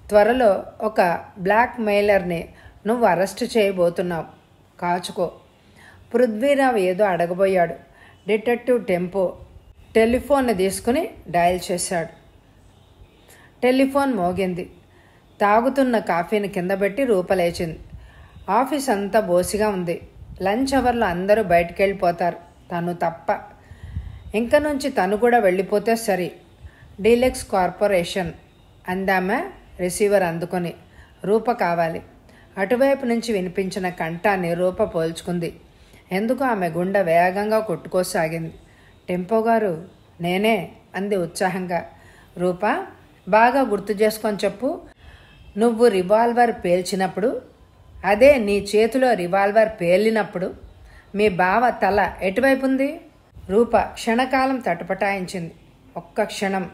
త్వరలో ఒక బ్లాక్ మెయిలర్ని నువ్వు అరెస్ట్ చేయబోతున్నావు. కాచుకో. పృథ్వీరావు ఏదో అడగబోయాడు. డిటెక్టివ్ టెంపో టెలిఫోన్ తీసుకుని డయల్ చేశాడు. టెలిఫోన్ మోగింది. తాగుతున్న కాఫీని కింద పెట్టి రూపలేచింది. ఆఫీస్ అంతా బోసిగా ఉంది. లంచ్ అవర్లో అందరూ బయటికి వెళ్ళిపోతారు, తను తప్ప. ఇంక నుంచి తను కూడా వెళ్ళిపోతే సరి. డీలక్స్ కార్పొరేషన్ అందామె రిసీవర్ అందుకొని. రూప కావాలి. అటువైపు నుంచి వినిపించిన కంఠాన్ని రూప పోల్చుకుంది. ఎందుకు ఆమె గుండె వేగంగా కొట్టుకోసాగింది. టెంపో గారు, నేనే అంది ఉత్సాహంగా. రూప, బాగా గుర్తు చేసుకొని చెప్పు. నువ్వు రివాల్వర్ పేల్చినప్పుడు, అదే నీ చేతిలో రివాల్వర్ పేలినప్పుడు మీ బావ తల ఎటువైపు ఉంది? రూప క్షణకాలం తటపటాయించింది. ఒక్క క్షణం.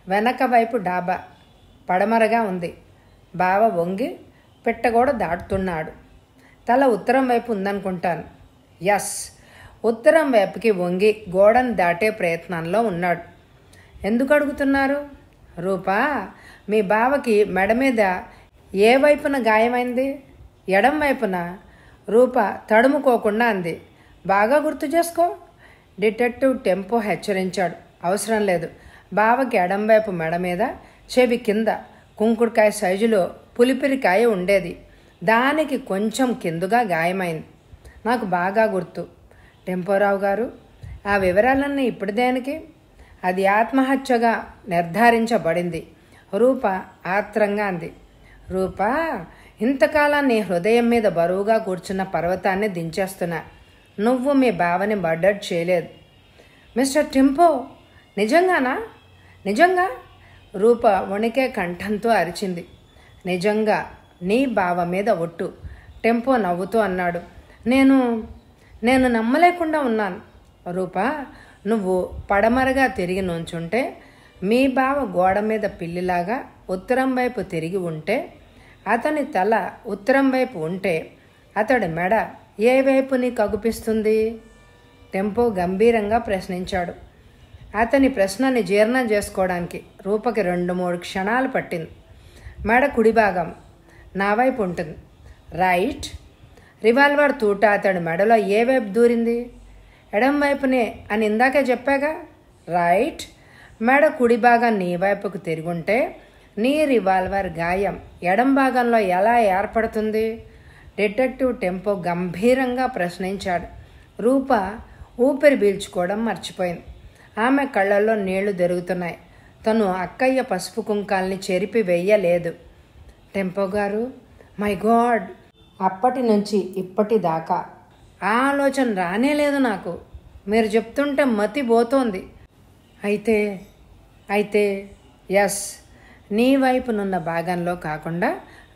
వెనక వైపు డాబా పడమరగా ఉంది. బావ వంగి పెట్టగోడ దాటుతున్నాడు. తల ఉత్తరం వైపు ఉందనుకుంటాను. ఎస్, ఉత్తరం వైపుకి వంగి గోడను దాటే ప్రయత్నంలో ఉన్నాడు. ఎందుకు అడుగుతున్నారు? రూపా, మీ బావకి మెడ మీద ఏ వైపున గాయమైంది? ఎడం వైపున. రూప తడుముకోకుండా అంది. బాగా గుర్తు చేసుకో. డిటెక్టివ్ టెంపో హెచ్చరించాడు. అవసరం లేదు. బావకి ఎడం వైపు మెడ మీద, చెవి కింద కుంకుడుకాయ సైజులో పులిపిరికాయ ఉండేది. దానికి కొంచెం కిందుగా గాయమైంది. నాకు బాగా గుర్తు. టెంపోరావు గారు, ఆ వివరాలన్నీ ఇప్పుడు దేనికి? అది ఆత్మహత్యగా నిర్ధారించబడింది. రూప ఆత్రంగా అంది. రూప, ఇంతకాలం నీ హృదయం మీద బరువుగా కూర్చున్న పర్వతాన్ని దించేస్తున్నా. నువ్వు మీ బావని మర్డర్ చేయలేదు. మిస్టర్ టెంపో, నిజంగానా? నిజంగా? రూప వణికే కంఠంతో అరిచింది. నిజంగా, నీ బావ మీద ఒట్టు. టెంపో నవ్వుతూ అన్నాడు. నేను నేను నమ్మలేకుండా ఉన్నాను. రూప, నువ్వు పడమరగా తిరిగి నుంచుంటే, మీ బావ గోడ మీద పిల్లిలాగా ఉత్తరం వైపు తిరిగి ఉంటే, అతని తల ఉత్తరం వైపు ఉంటే, అతడి మెడ ఏ వైపు నీకు అగుపిస్తుంది? టెంపో గంభీరంగా ప్రశ్నించాడు. అతని ప్రశ్నని జీర్ణం చేసుకోవడానికి రూపకి 2-3 క్షణాలు పట్టింది. మెడ కుడి భాగం నా వైపు ఉంటుంది. రైట్. రివాల్వర్ తూట అతడి మెడలో ఏ వైపు దూరింది? ఎడం వైపునే అని ఇందాకే చెప్పాగా. రైట్. మెడ కుడి భాగం నీ వైపుకు తిరుగుంటే నీ రివాల్వర్ గాయం ఎడం భాగంలో ఎలా ఏర్పడుతుంది? డిటెక్టివ్ టెంపో గంభీరంగా ప్రశ్నించాడు. రూప ఊపిరి పీల్చుకోవడం మర్చిపోయింది. ఆమె కళ్ళల్లో నీళ్లు దొరుకుతున్నాయి. తను అక్కయ్య పసుపు కుంకాల్ని చెరిపి వెయ్యలేదు. టెంపో గారు, మై గాడ్, అప్పటి నుంచి ఇప్పటిదాకా ఆ ఆలోచన రానేలేదు నాకు. మీరు చెప్తుంటే మతి పోతోంది. అయితే ఎస్, నీ వైపునున్న భాగంలో కాకుండా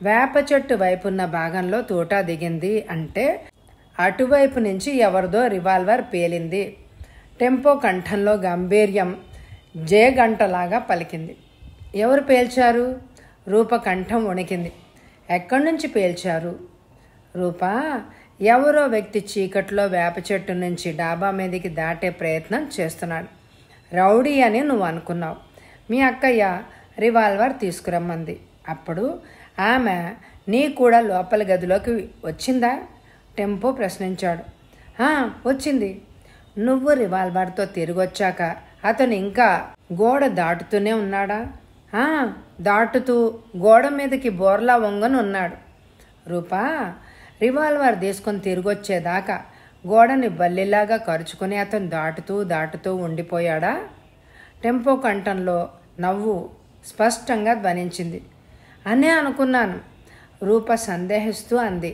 వేప చెట్టు వైపున్న భాగంలో తూటా దిగింది అంటే అటువైపు నుంచి ఎవరిదో రివాల్వర్ పేలింది. టెంపో కంఠంలో గంభీర్యం జయగంటలాగా పలికింది. ఎవరు పేల్చారు? రూప కంఠం వణికింది. ఎక్కడి నుంచి పేల్చారు? రూప, ఎవరో వ్యక్తి చీకట్లో వేప చెట్టు నుంచి డాబా మీదకి దాటే ప్రయత్నం చేస్తున్నాడు. రౌడీ అని నువ్వు అనుకున్నావు. మీ అక్కయ్య రివాల్వర్ తీసుకురమ్మంది. అప్పుడు ఆమె నీ కూడా లోపల గదిలోకి వచ్చిందా? టెంపో ప్రశ్నించాడు. వచ్చింది. నువ్వు రివాల్వర్తో తిరిగొచ్చాక అతను ఇంకా గోడ దాటుతూనే ఉన్నాడా? దాటుతూ గోడ మీదకి బోర్లా వంగని ఉన్నాడు. రూపా, రివాల్వర్ తీసుకొని తిరిగొచ్చేదాకా గోడని బల్లిలాగా కరుచుకుని అతను దాటుతూ ఉండిపోయాడా? టెంపో కంఠంలో నవ్వు స్పష్టంగా ధ్వనించింది. అనే అనుకున్నాను, రూప సందేహిస్తూ అంది.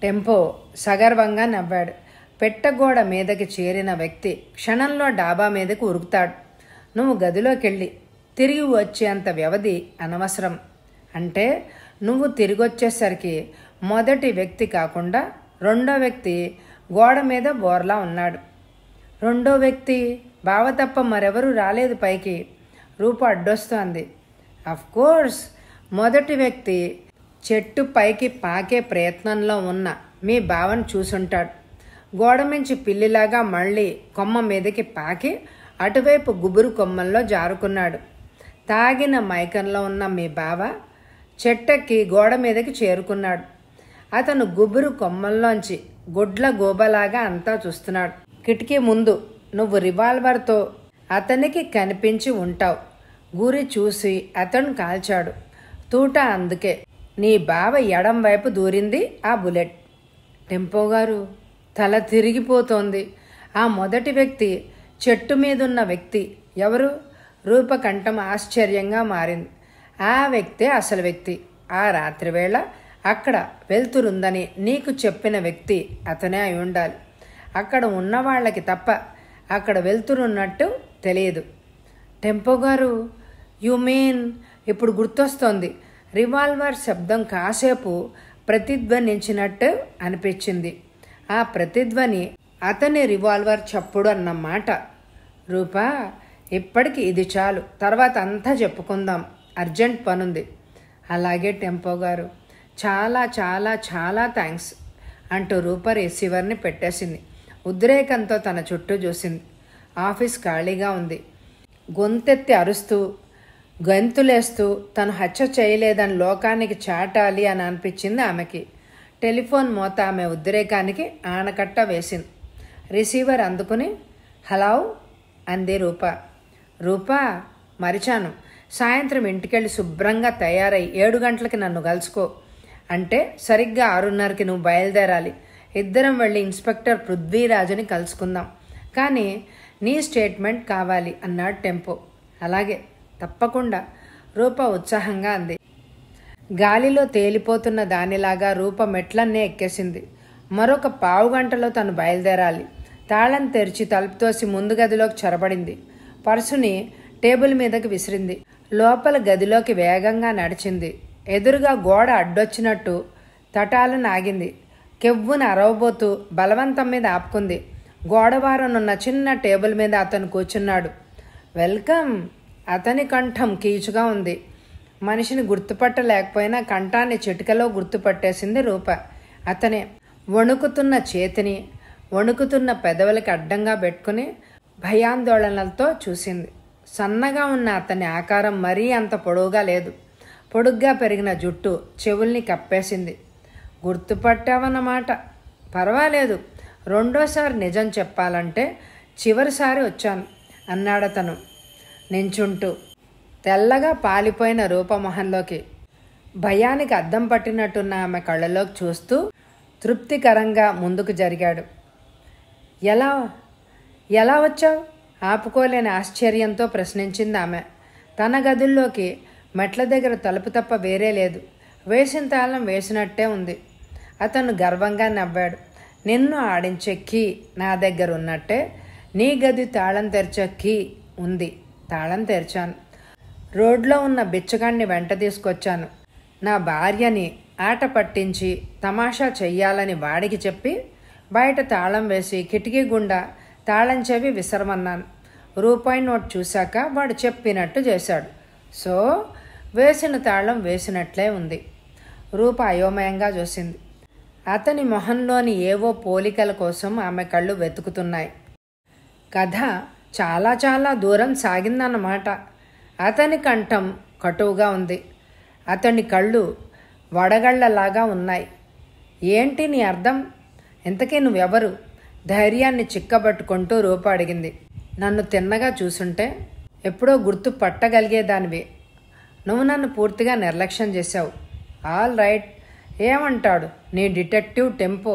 టెంపో సగర్వంగా నవ్వాడు. పెట్టగోడ మీదకి చేరిన వ్యక్తి క్షణంలో డాబా మీదకి ఉరుకుతాడు. నువ్వు గదిలోకెళ్ళి తిరిగి వచ్చేంత వ్యవధి అనవసరం. అంటే నువ్వు తిరిగొచ్చేసరికి మొదటి వ్యక్తి కాకుండా రెండో వ్యక్తి గోడ మీద బోర్లా ఉన్నాడు. రెండో వ్యక్తి బావ తప్ప మరెవరూ రాలేదు పైకి. రూప అడ్డొస్తోంది. అఫ్కోర్స్ మొదటి వ్యక్తి చెట్టు పైకి పాకే ప్రయత్నంలో ఉన్న మీ బావను చూసుంటాడు. గోడ మించి పిల్లిలాగా మళ్ళీ కొమ్మ మీదకి పాకి అటువైపు గుబురు కొమ్మల్లో జారుకున్నాడు. తాగిన మైకంలో ఉన్న మీ బావ చెట్టెక్కి గోడ మీదకి చేరుకున్నాడు. అతను గుబురు కొమ్మల్లోంచి గుడ్ల గోబలాగా అంతా చూస్తున్నాడు. కిటికీ ముందు నువ్వు రివాల్వర్తో అతనికి కనిపించి ఉంటావు. గురి చూసి అతను కాల్చాడు. తూట అందుకే నీ బావ ఎడం వైపు దూరింది ఆ బుల్లెట్. టెంపో గారు, తల తిరిగిపోతోంది. ఆ మొదటి వ్యక్తి చెట్టు మీదున్న వ్యక్తి ఎవరు? రూపకంఠం ఆశ్చర్యంగా మారింది. ఆ వ్యక్తే అసలు వ్యక్తి. ఆ రాత్రివేళ అక్కడ వెళ్తురుందని నీకు చెప్పిన వ్యక్తి అతనే అయి ఉండాలి. అక్కడ ఉన్న వాళ్ళకి తప్ప అక్కడ వెళ్తురున్నట్టు తెలియదు. టెంపో గారు, యు మీన్, ఇప్పుడు గుర్తొస్తోంది. రివాల్వర్ శబ్దం కాసేపు ప్రతిధ్వనించినట్టు అనిపించింది. ఆ ప్రతిధ్వని అతని రివాల్వర్ చప్పుడు అన్నమాట. రూపా, ఇప్పటికి ఇది చాలు, తర్వాత అంతా చెప్పుకుందాం. అర్జెంట్ పనుంది. అలాగే టెంపో గారు, చాలా చాలా చాలా థ్యాంక్స్ అంటూ రూప రిసీవర్ని పెట్టేసింది. ఉద్రేకంతో తన చుట్టూ చూసింది. ఆఫీస్ ఖాళీగా ఉంది. గొంతెత్తి అరుస్తూ గంతులేస్తూ తను హత్య చేయలేదని లోకానికి చాటాలి అని అనిపించింది ఆమెకి. టెలిఫోన్ మోత ఆమె ఉద్రేకానికి ఆనకట్ట వేసింది. రిసీవర్ అందుకుని హలో అంది రూప. రూపా, మరిచాను, సాయంత్రం ఇంటికెళ్ళి శుభ్రంగా తయారై 7 గంటలకి నన్ను కలుసుకో. అంటే సరిగ్గా 6:30కి నువ్వు బయలుదేరాలి. ఇద్దరం వెళ్ళి ఇన్స్పెక్టర్ పృథ్వీరాజుని కలుసుకుందాం. కానీ నీ స్టేట్మెంట్ కావాలి అన్నాడు టెంపో. అలాగే, తప్పకుండా, రూప ఉత్సాహంగా అంది. గాలిలో తేలిపోతున్న దానిలాగా రూప మెట్లన్నే ఎక్కేసింది. మరొక 15 గంటలో తను బయలుదేరాలి. తాళం తెరిచి తలుపు తోసి ముందు గదిలోకి చొరబడింది. పర్సుని టేబుల్ మీదకి విసిరింది. లోపల గదిలోకి వేగంగా నడిచింది. ఎదురుగా గోడ అడ్డొచ్చినట్టు తటాలను ఆగింది. కెవ్వున అరవబోతూ బలవంతం మీద ఆపుకుంది. గోడవారనున్న చిన్న టేబుల్ మీద అతను కూర్చున్నాడు. వెల్కమ్. అతని కంఠం కీచుగా ఉంది. మనిషిని గుర్తుపట్టలేకపోయినా కంఠాన్ని చిటికలో గుర్తుపట్టేసింది రూప. అతనే. వణుకుతున్న చేతిని వణుకుతున్న పెదవులకి అడ్డంగా పెట్టుకుని భయాందోళనలతో చూసింది. సన్నగా ఉన్న అతని ఆకారం మరీ అంత పొడవుగా లేదు. పొడుగ్గా పెరిగిన జుట్టు చెవుల్ని కప్పేసింది. గుర్తుపట్టావన్నమాట. పర్వాలేదు. రెండోసారి నిజం చెప్పాలంటే చివరిసారి వచ్చాను అన్నాడతను నించుంటూ తెల్లగా పాలిపోయిన రూపమొహంలోకి. భయానికి అద్దం పట్టినట్టున్న ఆమె కళ్ళలోకి చూస్తూ తృప్తికరంగా ముందుకు జరిగాడు. ఎలా వచ్చావు? ఆపుకోలేని ఆశ్చర్యంతో ప్రశ్నించింది ఆమె. తన గదుల్లోకి మెట్ల దగ్గర తలుపు తప్ప వేరే లేదు. వేసిన తాళం వేసినట్టే ఉంది. అతను గర్వంగా నవ్వాడు. నిన్ను ఆడించే కీ నా దగ్గర ఉన్నట్టే నీ గది తాళం తెరిచే కీ ఉంది. తాళం తెరిచాను. రోడ్లో ఉన్న బిచ్చగాన్ని వెంట తీసుకొచ్చాను. నా భార్యని ఆట పట్టించి తమాషా చెయ్యాలని వాడికి చెప్పి బయట తాళం వేసి కిటికీ గుండా తాళం చెవి విసరమన్నాను. రూపాయి నోట్ చూశాక వాడు చెప్పినట్టు చేశాడు. సో వేసిన తాళం వేసినట్లే ఉంది. రూప అయోమయంగా చూసింది. అతని మొహంలోని ఏవో పోలికల కోసం ఆమె కళ్ళు వెతుకుతున్నాయి. కథ చాలా చాలా దూరం సాగిందన్నమాట. అతని కంఠం కటువుగా ఉంది. అతని కళ్ళు వడగళ్లలాగా ఉన్నాయి. ఏంటి నీ అర్థం? ఇంతకీ నువ్వెవరు? ధైర్యాన్ని చిక్కబట్టుకుంటూ రూప అడిగింది. నన్ను తిన్నగా చూసుంటే ఎప్పుడో గుర్తు పట్టగలిగేదానివి. నువ్వు నన్ను పూర్తిగా నిర్లక్ష్యం చేశావు. All right. ఏమంటాడు నీ డిటెక్టివ్ టెంపో?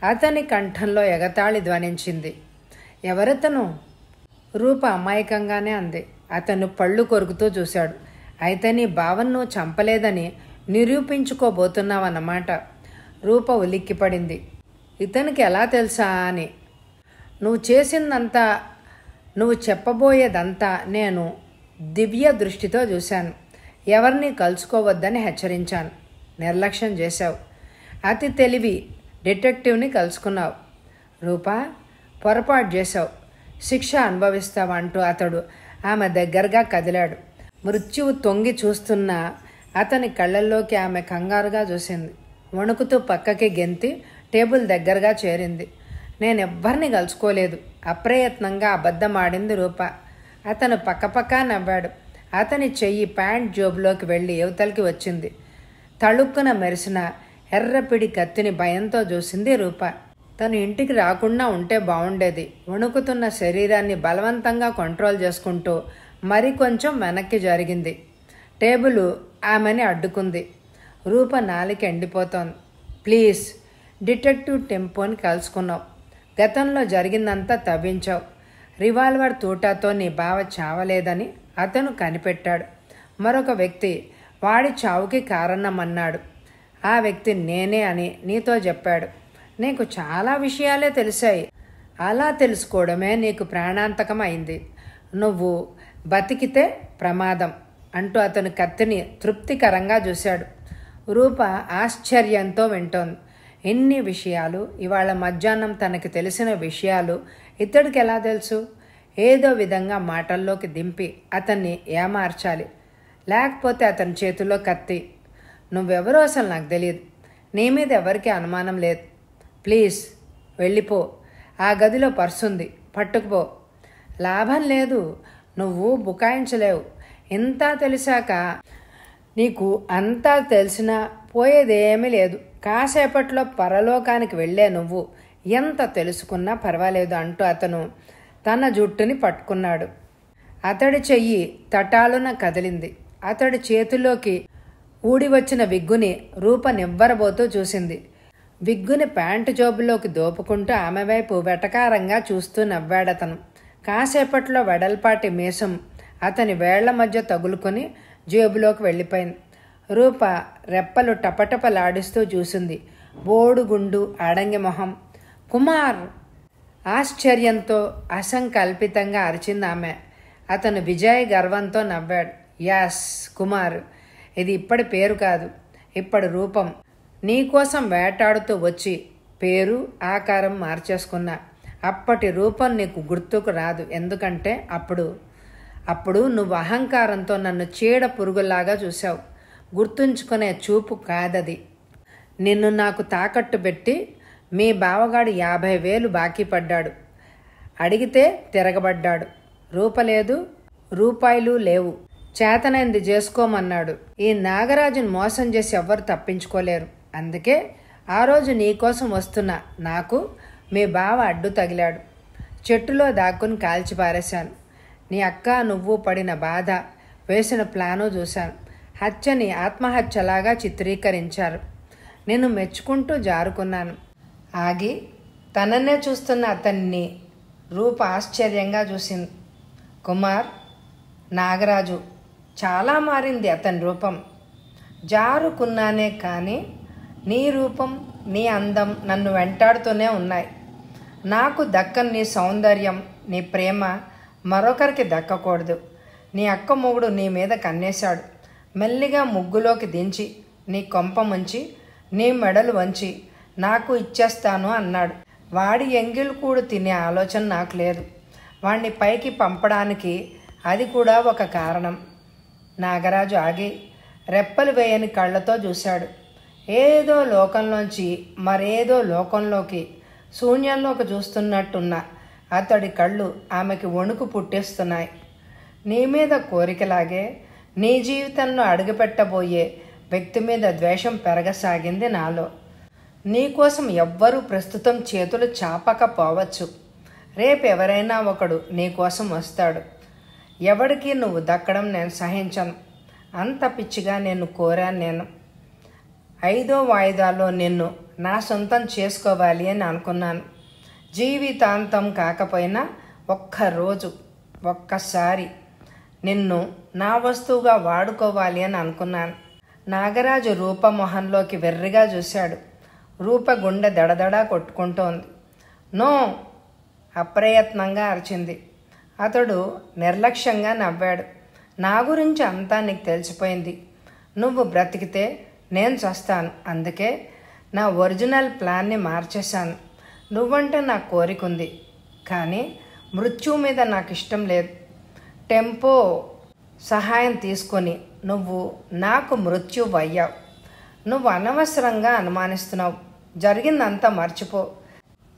అతని కంఠంలో ఎగతాళి ధ్వనించింది. ఎవరతను? రూప అమాయకంగానే అంది. అతను పళ్ళు కొరుకుతూ చూశాడు. అయితే నీ భావం నువ్వు చంపలేదని నిరూపించుకోబోతున్నావన్నమాట. రూప ఉలిక్కిపడింది. ఇతనికి ఎలా తెలుసా అని. నువ్వు చేసిందంతా, నువ్వు చెప్పబోయేదంతా నేను దివ్య దృష్టితో చూశాను. ఎవరిని కలుసుకోవద్దని హెచ్చరించాను. నిర్లక్ష్యం చేశావు. అతి తెలివి డిటెక్టివ్ని కలుసుకున్నావు. రూపా, పొరపాటు చేశావు. శిక్ష అనుభవిస్తావంటూ అతడు ఆమె దగ్గరగా కదిలాడు. మృత్యువు తొంగి చూస్తున్న అతని కళ్ళల్లోకి ఆమె కంగారుగా చూసింది. వణుకుతూ పక్కకి గెంతి టేబుల్ దగ్గరగా చేరింది. నేనెవ్వరిని కలుసుకోలేదు. అప్రయత్నంగా అబద్ధమాడింది రూప. అతను పక్కపక్క నవ్వాడు. అతని చెయ్యి ప్యాంట్ జోబులోకి వెళ్ళి యువతలకి వచ్చింది. తళుక్కున మెరిసిన ఎర్రపిడి కత్తిని భయంతో చూసింది రూప. తను ఇంటికి రాకుండా ఉంటే బాగుండేది. వణుకుతున్న శరీరాన్ని బలవంతంగా కంట్రోల్ చేసుకుంటూ మరికొంచెం వెనక్కి జరిగింది. టేబులు ఆమెని అడ్డుకుంది. రూప నాలిక ఎండిపోతోంది. Please, detective టెంపోని కలుసుకున్నావు. గతంలో జరిగిందంతా తవ్వించావు. రివాల్వర్ తూటాతో నీ బావ చావలేదని అతను కనిపెట్టాడు. మరొక వ్యక్తి వాడి చావుకి కారణమన్నాడు. ఆ వ్యక్తి నేనే అని నీతో చెప్పాడు. నీకు చాలా విషయాలే తెలిసాయి. అలా తెలుసుకోవడమే నీకు ప్రాణాంతకం అయింది. నువ్వు బతికితే ప్రమాదం అంటూ అతను కత్తిని తృప్తికరంగా చూశాడు. రూప ఆశ్చర్యంతో వింటోంది. ఎన్ని విషయాలు! ఇవాళ మధ్యాహ్నం తనకి తెలిసిన విషయాలు ఇతడికి ఎలా తెలుసు? ఏదో విధంగా మాటల్లోకి దింపి అతన్ని ఏమార్చాలి. లేకపోతే అతని చేతిలో కత్తి. నువ్వెవరో అసలు నాకు తెలియదు. నీ మీద ఎవరికీ అనుమానం లేదు. ప్లీజ్ వెళ్ళిపో. ఆ గదిలో పర్సుంది, పట్టుకుపో. లాభం లేదు. నువ్వు బుకాయించలేవు. ఇంతా తెలిసాక నీకు అంతా తెలిసినా పోయేదేమీ లేదు. కాసేపట్లో పరలోకానికి వెళ్ళే నువ్వు ఎంత తెలుసుకున్నా పర్వాలేదు అంటూ అతను తన జుట్టుని పట్టుకున్నాడు. అతడి చెయ్యి తటాలున కదిలింది. అతడి చేతిలోకి ఊడి వచ్చిన విగ్గుని రూప నివ్వరబోతూ చూసింది. విగ్గుని ప్యాంటు జోబులోకి దోపుకుంటూ ఆమె వైపు వెటకారంగా చూస్తూ నవ్వాడతను. కాసేపట్లో వెడల్పాటి మీసం అతని వేళ్ల మధ్య తగులుకొని జేబులోకి వెళ్ళిపోయింది. రూప రెప్పలు టపటపలాడిస్తూ చూసింది. బోడుగుండు అడంగి మొహం. కుమార్! ఆశ్చర్యంతో అసంకల్పితంగా అరిచింది ఆమె. అతను విజయ గర్వంతో నవ్వాడు. యాస్, కుమార్. ఇది ఇప్పటి పేరు కాదు, ఇప్పటి రూపం. నీకోసం వేటాడుతూ వచ్చి పేరు ఆకారం మార్చేసుకున్నా. అప్పటి రూపం నీకు గుర్తుకు రాదు. ఎందుకంటే అప్పుడు నువ్వు అహంకారంతో నన్ను చీడ పురుగులాగా చూశావు. గుర్తుంచుకునే చూపు కాదది. నిన్ను నాకు తాకట్టు పెట్టి మీ బావగాడు 50,000 బాకీ పడ్డాడు. అడిగితే తిరగబడ్డాడు. రూపలేదు, రూపాయలు లేవు. చేతనైంది చేసుకోమన్నాడు. ఈ నాగరాజును మోసం చేసి ఎవ్వరు తప్పించుకోలేరు. అందుకే ఆ రోజు నీకోసం వస్తున్నా నాకు మీ బావ అడ్డు తగిలాడు. చెట్టులో దాక్కుని కాల్చి పారేశాను. నీ అక్క నువ్వు పడిన బాధ, వేసిన ప్లాను చూశాను. హత్యని ఆత్మహత్యలాగా చిత్రీకరించారు. నేను మెచ్చుకుంటూ జారుకున్నాను. ఆగి తననే చూస్తున్న అతన్ని రూప ఆశ్చర్యంగా చూసింది. కుమార్, నాగరాజు చాలా మారింది అతని రూపం. జారుకున్నానే కానీ నీ రూపం, నీ అందం నన్ను వెంటాడుతూనే ఉన్నాయి. నాకు దక్కని నీ సౌందర్యం, నీ ప్రేమ మరొకరికి దక్కకూడదు. నీ అక్క మొగుడు నీ మీద కన్నేశాడు. మెల్లిగా ముగ్గులోకి దించి నీ కొంప ముంచి నీ మెడలు వంచి నాకు ఇచ్చేస్తాను అన్నాడు. వాడి ఎంగిల్కూడు తినే ఆలోచన నాకు లేదు. వాణ్ణి పైకి పంపడానికి అది కూడా ఒక కారణం. నాగరాజు ఆగి రెప్పలు వేయని కళ్ళతో చూశాడు. ఏదో లోకంలోంచి మరేదో లోకంలోకి, శూన్యంలోకి చూస్తున్నట్టున్న అతడి కళ్ళు ఆమెకి వణుకు పుట్టిస్తున్నాయి. నీ మీద కోరికలాగే నీ జీవితంలో అడుగుపెట్టబోయే వ్యక్తి మీద ద్వేషం పెరగసాగింది నాలో. నీకోసం ఎవ్వరూ ప్రస్తుతం చేతులు చాపకపోవచ్చు. రేపెవరైనా ఒకడు నీకోసం వస్తాడు. ఎవడికి నువ్వు దక్కడం నేను సహించను. అంత పిచ్చిగా నేను కోరాను. నేను 5వ వాయిదాలో నిన్ను నా సొంతం చేసుకోవాలి అని అనుకున్నాను. జీవితాంతం కాకపోయినా ఒక్కరోజు, ఒక్కసారి నిన్ను నా వస్తువుగా వాడుకోవాలి అని అనుకున్నాను. నాగరాజు రూప మొహంలోకి వెర్రిగా చూశాడు. రూప గుండె దడదడా కొట్టుకుంటోంది. నో, అప్రయత్నంగా అరిచింది. అతడు నిర్లక్ష్యంగా నవ్వాడు. నా గురించి అంతా నీకు తెలిసిపోయింది. నువ్వు బ్రతికితే నేను చస్తాను. అందుకే నా ఒరిజినల్ ప్లాన్ని మార్చేశాను. నువ్వంటే నాకు కోరికుంది, కానీ మృత్యువు మీద నాకు ఇష్టం లేదు. టెంపో సహాయం తీసుకొని నువ్వు నాకు మృత్యువు అయ్యావు. నువ్వు అనవసరంగా అనుమానిస్తున్నావు. జరిగిందంతా మర్చిపో.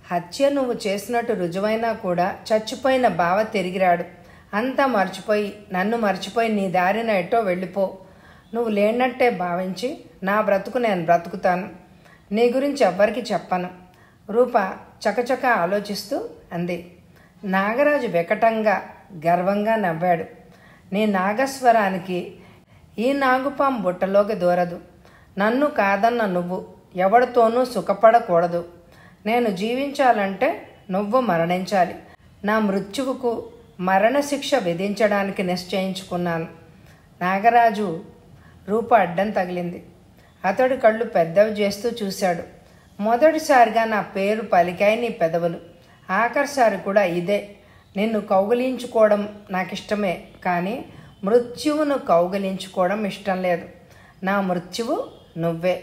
హత్య నువ్వు చేసినట్టు రుజువైనా కూడా చచ్చిపోయిన బావ తిరిగిరాడు. అంతా మర్చిపోయి, నన్ను మర్చిపోయి నీ దారిన ఎటో వెళ్ళిపో. నువ్వు లేనట్టే భావించి నా బ్రతుకు నేను బ్రతుకుతాను. నీ గురించి ఎవ్వరికి చెప్పను. రూప చకచక ఆలోచిస్తూ అంది. నాగరాజు వికటంగా గర్వంగా నవ్వాడు. నీ నాగస్వరానికి ఈ నాగుపాం బుట్టలోకి దూరదు. నన్ను కాదన్న నువ్వు ఎవరితోనూ సుఖపడకూడదు. నేను జీవించాలంటే నువ్వు మరణించాలి. నా మృత్యువుకు మరణశిక్ష విధించడానికి నిశ్చయించుకున్నాను. నాగరాజు రూప అడ్డం తగిలింది. అతడు కళ్ళు పెద్దవి చేస్తూ చూశాడు. మొదటిసారిగా నా పేరు పలికాయి నీ పెదవులు. ఆఖరిసారి కూడా ఇదే. నిన్ను కౌగిలించుకోవడం నాకిష్టమే, కానీ మృత్యువును కౌగిలించుకోవడం ఇష్టం లేదు. నా మృత్యువు నువ్వే.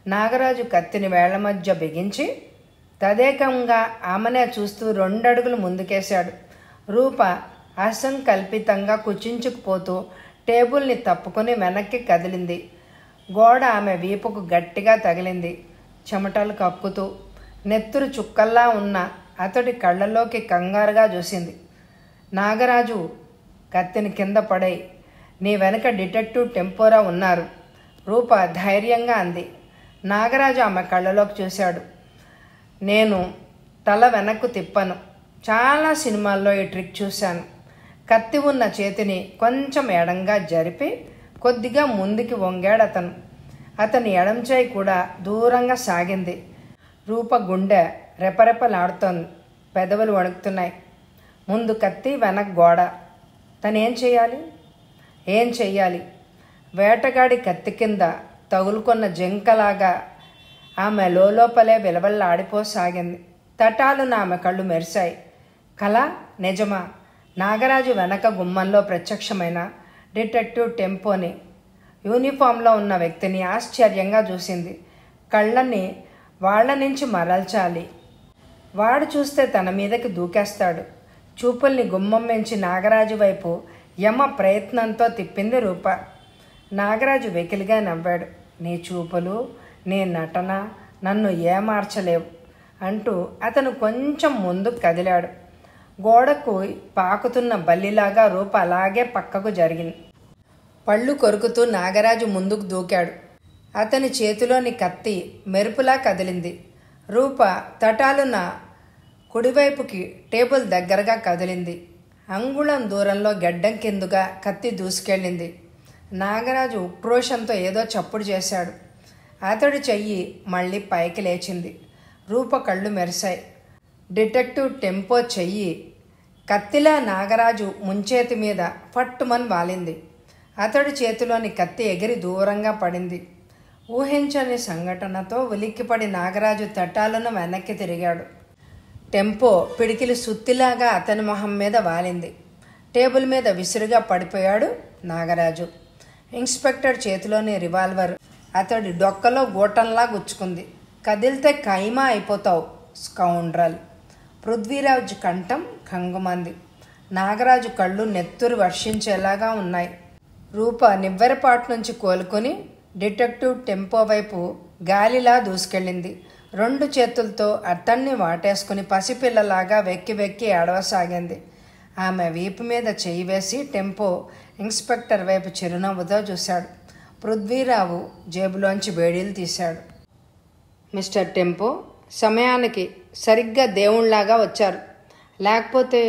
నాగరాజు కత్తిని వేళ్ల మధ్య బిగించి తదేకంగా ఆమెనే చూస్తూ 2 అడుగులు ముందుకేశాడు. రూప అసంకల్పితంగా కుచించుకుపోతూ టేబుల్ని తప్పుకొని వెనక్కి కదిలింది. గోడ ఆమె వీపుకు గట్టిగా తగిలింది. చెమటలు కక్కుతూ నెత్తురు చుక్కల్లా ఉన్న అతడి కళ్ళలోకి కంగారుగా చూసింది. నాగరాజు కత్తిని కింద పడై, నీ వెనక డిటెక్టివ్ టెంపోరా ఉన్నారు. రూప ధైర్యంగా అంది. నాగరాజు ఆమె కళ్ళలోకి చూశాడు. నేను తల వెనక్కు తిప్పను. చాలా సినిమాల్లో ఈ ట్రిక్ చూశాను. కత్తి ఉన్న చేతిని కొంచెం ఎడంగా జరిపి కొద్దిగా ముందుకి వంగాడు అతను. అతని ఎడం చేయి కూడా దూరంగా సాగింది. రూప గుండె రెపరెపలాడుతోంది. పెదవులు వణుకుతున్నాయి. ముందు కత్తి, వెనక్ గోడ. తనేం చేయాలి? ఏం చెయ్యాలి? వేటగాడి కత్తి కింద తగులుకొన్న జింకలాగా ఆమె లోపలే విలవల్లాడిపోసాగింది. తటాలున ఆమె కళ్ళు మెరిశాయి. కళ నిజమా? నాగరాజు వెనక గుమ్మంలో ప్రత్యక్షమైన డిటెక్టివ్ టెంపోని, యూనిఫామ్లో ఉన్న వ్యక్తిని ఆశ్చర్యంగా చూసింది. కళ్ళని వాళ్ళ నుంచి మరల్చాలి. వాడు చూస్తే తన మీదకి దూకేస్తాడు. చూపుల్ని గుమ్మం నుంచి నాగరాజు వైపు యమ ప్రయత్నంతో తిప్పింది రూప. నాగరాజు వెకిలిగా నవ్వాడు. నీ చూపులు, నీ నటన నన్ను ఏమార్చలేవు అంటూ అతను కొంచెం ముందుకు కదిలాడు. గోడకు పాకుతున్న బల్లిలాగా రూప అలాగే పక్కకు జరిగింది. పళ్ళు కొరుకుతూ నాగరాజు ముందుకు దూకాడు. అతని చేతిలోని కత్తి మెరుపులా కదిలింది. రూప తటాలున కుడివైపుకి టేబుల్ దగ్గరగా కదిలింది. అంగుళం దూరంలో గడ్డం కిందుగా కత్తి దూసుకెళ్ళింది. నాగరాజు ఉక్రోషంతో ఏదో చప్పుడు చేశాడు. అతడి చెయ్యి మళ్ళీ పైకి లేచింది. రూప కళ్ళు మెరిశాయి. డిటెక్టివ్ టెంపో చెయ్యి కత్తిలా నాగరాజు ముంచేతి మీద పట్టుమని వాలింది. అతడి చేతిలోని కత్తి ఎగిరి దూరంగా పడింది. ఊహించని సంఘటనతో ఉలిక్కిపడి నాగరాజు తటాలను వెనక్కి తిరిగాడు. టెంపో పిడికిలి సుత్తిలాగా అతని మొహం మీద వాలింది. టేబుల్ మీద విసురుగా పడిపోయాడు నాగరాజు. ఇన్స్పెక్టర్ చేతిలోని రివాల్వర్ అతడి డొక్కలో గూటంలా గుచ్చుకుంది. కదిలితే ఖైమా అయిపోతావు స్కౌండ్రల్. పృథ్వీరాజు కంఠం కంగుమంది. నాగరాజు కళ్ళు నెత్తురు వర్షించేలాగా ఉన్నాయి. రూప నివ్వెరపాటు నుంచి కోలుకొని డిటెక్టివ్ టెంపో వైపు గాలిలా దూసుకెళ్ళింది. 2 చేతులతో అతన్ని వాటేసుకుని పసిపిల్లలాగా వెక్కి వెక్కి ఏడవసాగింది. ఆమె వీపు మీద చెయ్యి వేసి టెంపో ఇన్స్పెక్టర్ వైపు చిరునవ్వుతో చూశాడు. పృథ్వీరావు జేబులోంచి బేడీలు తీశాడు. మిస్టర్ టెంపో, సమయానికి సరిగ్గా దేవుళ్లాగా వచ్చారు. లేకపోతే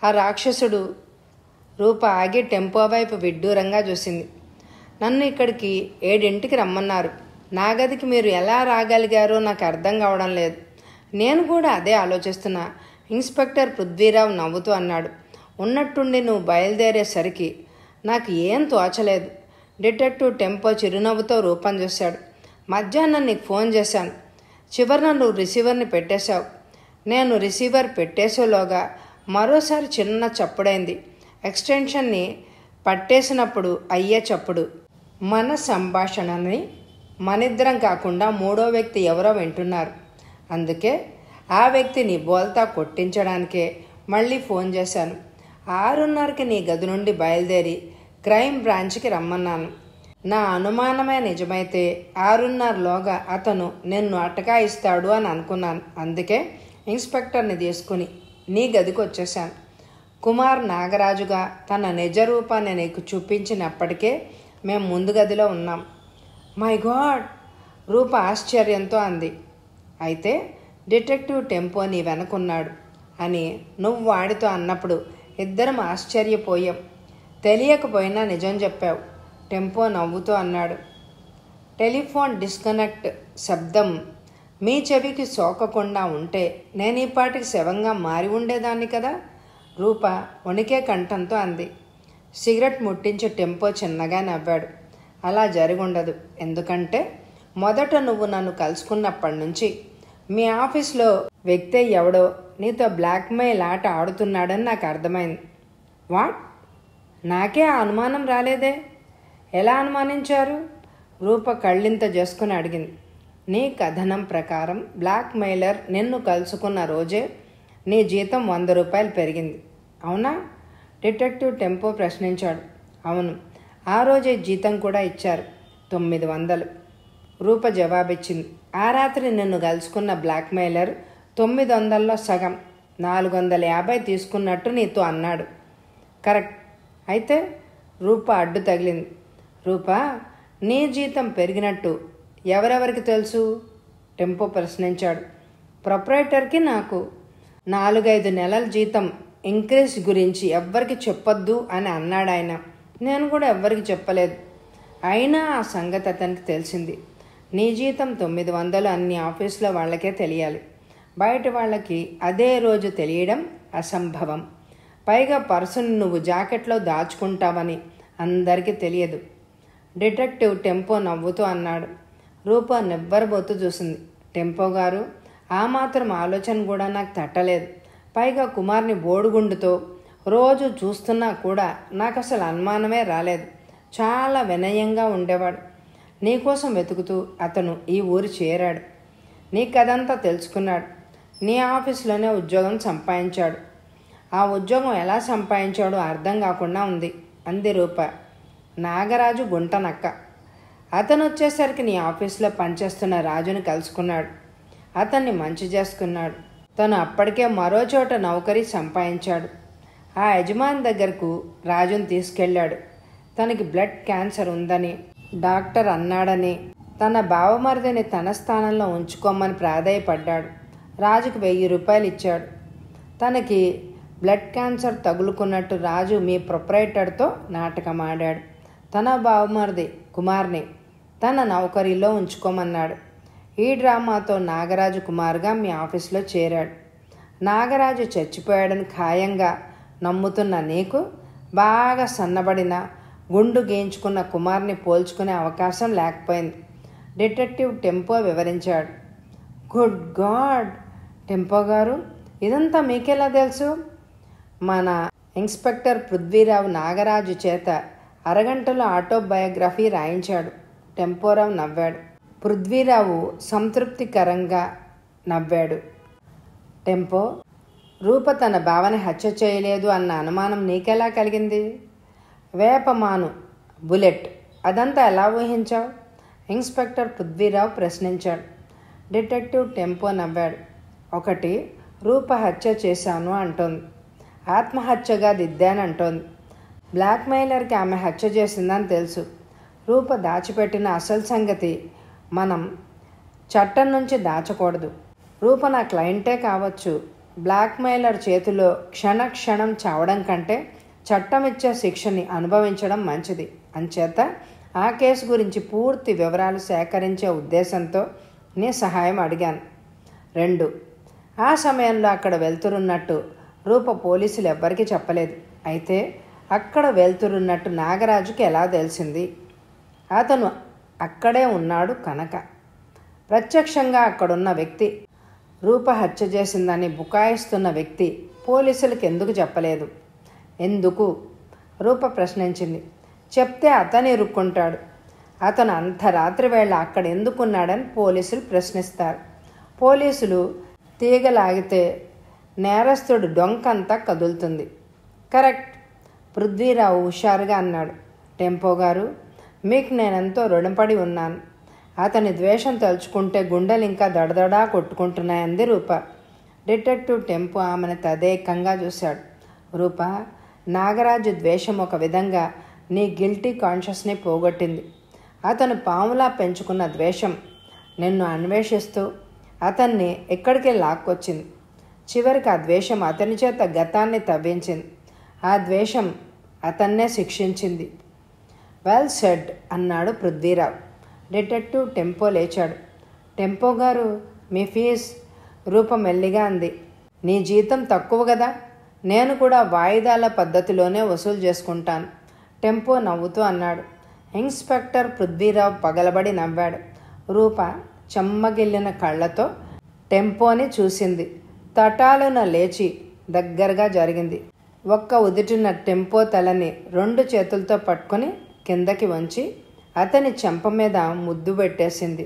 ఆ రాక్షసుడు. రూప ఆగి టెంపో వైపు విడ్డూరంగా చూసింది. నన్ను ఇక్కడికి 7ంటికి రమ్మన్నారు. నా గదికి మీరు ఎలా రాగలిగారో నాకు అర్థం కావడం లేదు. నేను కూడా అదే ఆలోచిస్తున్నా. ఇన్స్పెక్టర్ పృథ్వీరావు నవ్వుతూ అన్నాడు. ఉన్నట్టుండి నువ్వు బయలుదేరేసరికి నాకు ఏం తోచలేదు. డిటెక్టివ్ టెంపో చిరునవ్వుతో రూపం చూశాడు. మధ్యాహ్నం నీకు ఫోన్ చేశాను. చివరిన నువ్వు రిసీవర్ని పెట్టేశావు. నేను రిసీవర్ పెట్టేసేలోగా మరోసారి చిన్న చప్పుడైంది. ఎక్స్టెన్షన్ని పట్టేసినప్పుడు అయ్యే చప్పుడు. మన సంభాషణని మనిద్దరం కాకుండా 3వ వ్యక్తి ఎవరో వింటున్నారు. అందుకే ఆ వ్యక్తిని బోల్తా కొట్టించడానికే మళ్ళీ ఫోన్ చేశాను. 6:30కి నీ గది నుండి బయలుదేరి క్రైమ్ బ్రాంచ్కి రమ్మన్నాను. నా అనుమానమే నిజమైతే 6:30లోగా అతను నిన్ను అటకాయిస్తాడు అని అనుకున్నాను. అందుకే ఇన్స్పెక్టర్ని తీసుకుని నీ గదికి వచ్చేశాను. కుమార్ నాగరాజుగా తన నిజ రూపాన్ని నీకు చూపించినప్పటికే మేము ముందు గదిలో ఉన్నాం. My God! రూప ఆశ్చర్యంతో అంది. అయితే డిటెక్టివ్ టెంపో నీ వెనకున్నాడు అని నువ్వు వాడితో అన్నప్పుడు ఇద్దరం ఆశ్చర్యపోయాం. తెలియకపోయినా నిజం చెప్పావు. టెంపో నవ్వుతూ అన్నాడు. టెలిఫోన్ డిస్కనెక్ట్ శబ్దం మీ చెవికి సోకకుండా ఉంటే నేను ఈ పాటికి శవంగా మారి ఉండేదాన్ని కదా. రూప వణికే కంఠంతో అంది. సిగరెట్ ముట్టించి టెంపో చిన్నగా నవ్వాడు. అలా జరుగుండదు. ఎందుకంటే మొదట నువ్వు నన్ను కలుసుకున్నప్పటి నుంచి మీ ఆఫీస్లో వ్యక్తి ఎవడో నీతో బ్లాక్మెయిల్ ఆట ఆడుతున్నాడని నాకు అర్థమైంది. వాట్? నాకే ఆ అనుమానం రాలేదే. ఎలా అనుమానించారు? రూప కళ్ళింత చేసుకుని అడిగింది. నీ కథనం ప్రకారం బ్లాక్మెయిలర్ నిన్ను కలుసుకున్న రోజే నీ జీతం 100 రూపాయలు పెరిగింది, అవునా? డిటెక్టివ్ టెంపో ప్రశ్నించాడు. అవును, ఆ రోజే జీతం కూడా ఇచ్చారు, 900. రూప జవాబిచ్చింది. ఆ రాత్రి నిన్ను కలుసుకున్న బ్లాక్మెయిలర్ 900లో సగం 450 తీసుకున్నట్టు నీతో అన్నాడు. కరెక్ట్. అయితే రూప అడ్డు తగిలింది. రూప, నీ జీతం పెరిగినట్టు ఎవరెవరికి తెలుసు? టెంపో ప్రశ్నించాడు. ప్రొపరేటర్కి, నాకు. 4-5 నెలల జీతం ఇంక్రీజ్ గురించి ఎవ్వరికి చెప్పొద్దు అని అన్నాడు ఆయన. నేను కూడా ఎవ్వరికి చెప్పలేదు. అయినా ఆ సంగతి అతనికి తెలిసింది. నీ జీతం 900 అన్ని ఆఫీసులో వాళ్ళకే తెలియాలి. బయట వాళ్ళకి అదే రోజు తెలియడం అసంభవం. పైగా పర్సుని నువ్వు జాకెట్లో దాచుకుంటావని అందరికీ తెలియదు. డిటెక్టివ్ టెంపో నవ్వుతూ అన్నాడు. రూప నివ్వరబోతూ చూసింది. టెంపో గారు, ఆ మాత్రం ఆలోచన కూడా నాకు తట్టలేదు. పైగా కుమార్ని బోడుగుండుతో రోజు చూస్తున్నా కూడా నాకు అసలు అనుమానమే రాలేదు. చాలా వినయంగా ఉండేవాడు. నీకోసం వెతుకుతూ అతను ఈ ఊరు చేరాడు. నీ కథంతా తెలుసుకున్నాడు. నీ ఆఫీస్లోనే ఉద్యోగం సంపాదించాడు. ఆ ఉద్యోగం ఎలా సంపాదించాడో అర్థం కాకుండా ఉంది అంది రూప. నాగరాజు గుంటనక్క. అతను వచ్చేసరికి నీ ఆఫీస్లో పనిచేస్తున్న రాజుని కలుసుకున్నాడు. అతన్ని మంచి చేసుకున్నాడు. తను అప్పటికే మరో చోట నౌకరీ సంపాదించాడు. ఆ యజమాని దగ్గరకు రాజును తీసుకెళ్ళాడు. తనకి బ్లడ్ క్యాన్సర్ ఉందని డాక్టర్ అన్నాడని తన బావమరిదిని తన స్థానంలో ఉంచుకోమని ప్రాధేయపడ్డాడు. రాజుకు 1000 రూపాయలు ఇచ్చాడు. తనకి బ్లడ్ క్యాన్సర్ తగులుకున్నట్టు రాజు మీ ప్రొపరేటర్తో నాటకం ఆడాడు. తన బావమరిది కుమార్ని తన నౌకరీలో ఉంచుకోమన్నాడు. ఈ డ్రామాతో నాగరాజు కుమార్గా మీ ఆఫీస్లో చేరాడు. నాగరాజు చచ్చిపోయాడని ఖాయంగా నమ్ముతున్న నీకు బాగా సన్నబడిన గుండు గీయించుకున్న కుమార్ని పోల్చుకునే అవకాశం లేకపోయింది. డిటెక్టివ్ టెంపో వివరించాడు. గుడ్ గాడ్, టెంపో గారు, ఇదంతా మీకెలా తెలుసు? మన ఇన్స్పెక్టర్ పృథ్వీరావు నాగరాజు చేత అరగంటలో ఆటోబయోగ్రఫీ రాయించాడు. టెంపోరావు నవ్వాడు. పృథ్వీరావు సంతృప్తికరంగా నవ్వాడు. టెంపో, రూప తన భావని హత్య చేయలేదు అన్న అనుమానం నీకెలా కలిగింది? వేపమాను, బుల్లెట్, అదంతా ఎలా ఊహించావు? ఇన్స్పెక్టర్ పృథ్వీరావు ప్రశ్నించాడు. డిటెక్టివ్ టెంపో నవ్వాడు. ఒకటి, రూప హత్య చేశాను అంటోంది. ఆత్మహత్యగా దిద్దానంటోంది. బ్లాక్మెయిలర్కి ఆమె హత్య చేసిందని తెలుసు. రూప దాచిపెట్టిన అసలు సంగతి మనం చట్టం నుంచి దాచకూడదు. రూప నా క్లయింటే కావచ్చు. బ్లాక్మెయిలర్ చేతిలో క్షణక్షణం చావడం కంటే చట్టం ఇచ్చే శిక్షని అనుభవించడం మంచిది. అంచేత ఆ కేసు గురించి పూర్తి వివరాలు సేకరించే ఉద్దేశంతో నీ సహాయం అడిగాను. 2, ఆ సమయంలో అక్కడ వెళ్తురున్నట్టు రూప పోలీసులు ఎవ్వరికీ చెప్పలేదు. అయితే అక్కడ వెళ్తురున్నట్టు నాగరాజుకి ఎలా తెలిసింది? అతను అక్కడే ఉన్నాడు కనుక. ప్రత్యక్షంగా అక్కడున్న వ్యక్తి, రూప హత్య చేసిందని బుకాయిస్తున్న వ్యక్తి పోలీసులకు ఎందుకు చెప్పలేదు? ఎందుకు? రూప ప్రశ్నించింది. చెప్తే అతను ఇరుక్కుంటాడు. అతను అంతరాత్రి వేళ అక్కడ ఎందుకున్నాడని పోలీసులు ప్రశ్నిస్తారు. పోలీసులు తీగలాగితే నేరస్తుడు డొంకంతా కదులుతుంది. కరెక్ట్, పృథ్వీరావు హుషారుగా అన్నాడు. టెంపో గారు, మీకు నేనెంతో రుణపడి ఉన్నాను. అతని ద్వేషం తలుచుకుంటే గుండెలు ఇంకా దడదడా కొట్టుకుంటున్నాయంది రూప. డిటెక్టివ్ టెంపో ఆమెను తదేకంగా చూశాడు. రూప, నాగరాజు ద్వేషం ఒక విధంగా నీ గిల్టీ కాన్షియస్ని పోగొట్టింది. అతను పాములా పెంచుకున్న ద్వేషం నిన్ను అన్వేషిస్తూ అతన్ని ఎక్కడికే లాక్కొచ్చింది. చివరికి ఆ ద్వేషం అతని చేత గతాన్ని తవ్వించింది. ఆ ద్వేషం అతన్నే శిక్షించింది. వెల్ సెడ్ అన్నాడు పృథ్వీరావు. డిటెక్టివ్ టెంపో లేచాడు. టెంపో గారు, మీ ఫీజ్? రూప మెల్లిగా అంది. నీ జీతం తక్కువ కదా, నేను కూడా వాయిదాల పద్ధతిలోనే వసూలు చేసుకుంటాను. టెంపో నవ్వుతూ అన్నాడు. ఇన్స్పెక్టర్ పృథ్వీరావు పగలబడి నవ్వాడు. రూప చెమ్మగిల్లిన కళ్ళతో టెంపోని చూసింది. తటాలున లేచి దగ్గరగా జరిగింది. ఒక్క ఉదిటిన టెంపో తలని 2 చేతులతో పట్టుకొని కిందకి వంచి అతని చెంప మీద ముద్దు పెట్టేసింది.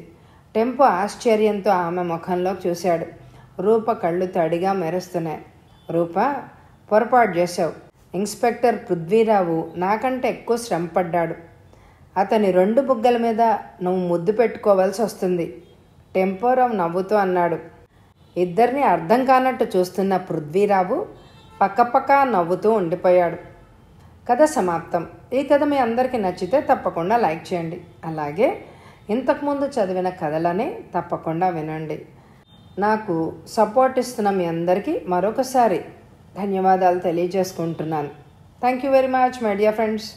టెంపో ఆశ్చర్యంతో ఆమె ముఖంలోకి చూశాడు. రూప కళ్ళు తడిగా మెరుస్తున్నాయి. రూప, పొరపాటు చేశావు. ఇన్స్పెక్టర్ పృథ్వీరావు నాకంటే ఎక్కువ శ్రమపడ్డాడు. అతని 2 బుగ్గల మీద నువ్వు ముద్దు పెట్టుకోవాల్సి వస్తుంది. టెంపోరావు నవ్వుతూ అన్నాడు. ఇద్దరిని అర్థం కానట్టు చూస్తున్న పృథ్వీరావు పక్కపక్క నవ్వుతూ ఉండిపోయాడు. కథ సమాప్తం. ఈ కథ మీ అందరికీ నచ్చితే తప్పకుండా లైక్ చేయండి. అలాగే ఇంతకుముందు చదివిన కథలని తప్పకుండా వినండి. నాకు సపోర్ట్ ఇస్తున్న మీ అందరికీ మరొకసారి ధన్యవాదాలు తెలియజేసుకుంటున్నాను. Thank you very much my dear friends.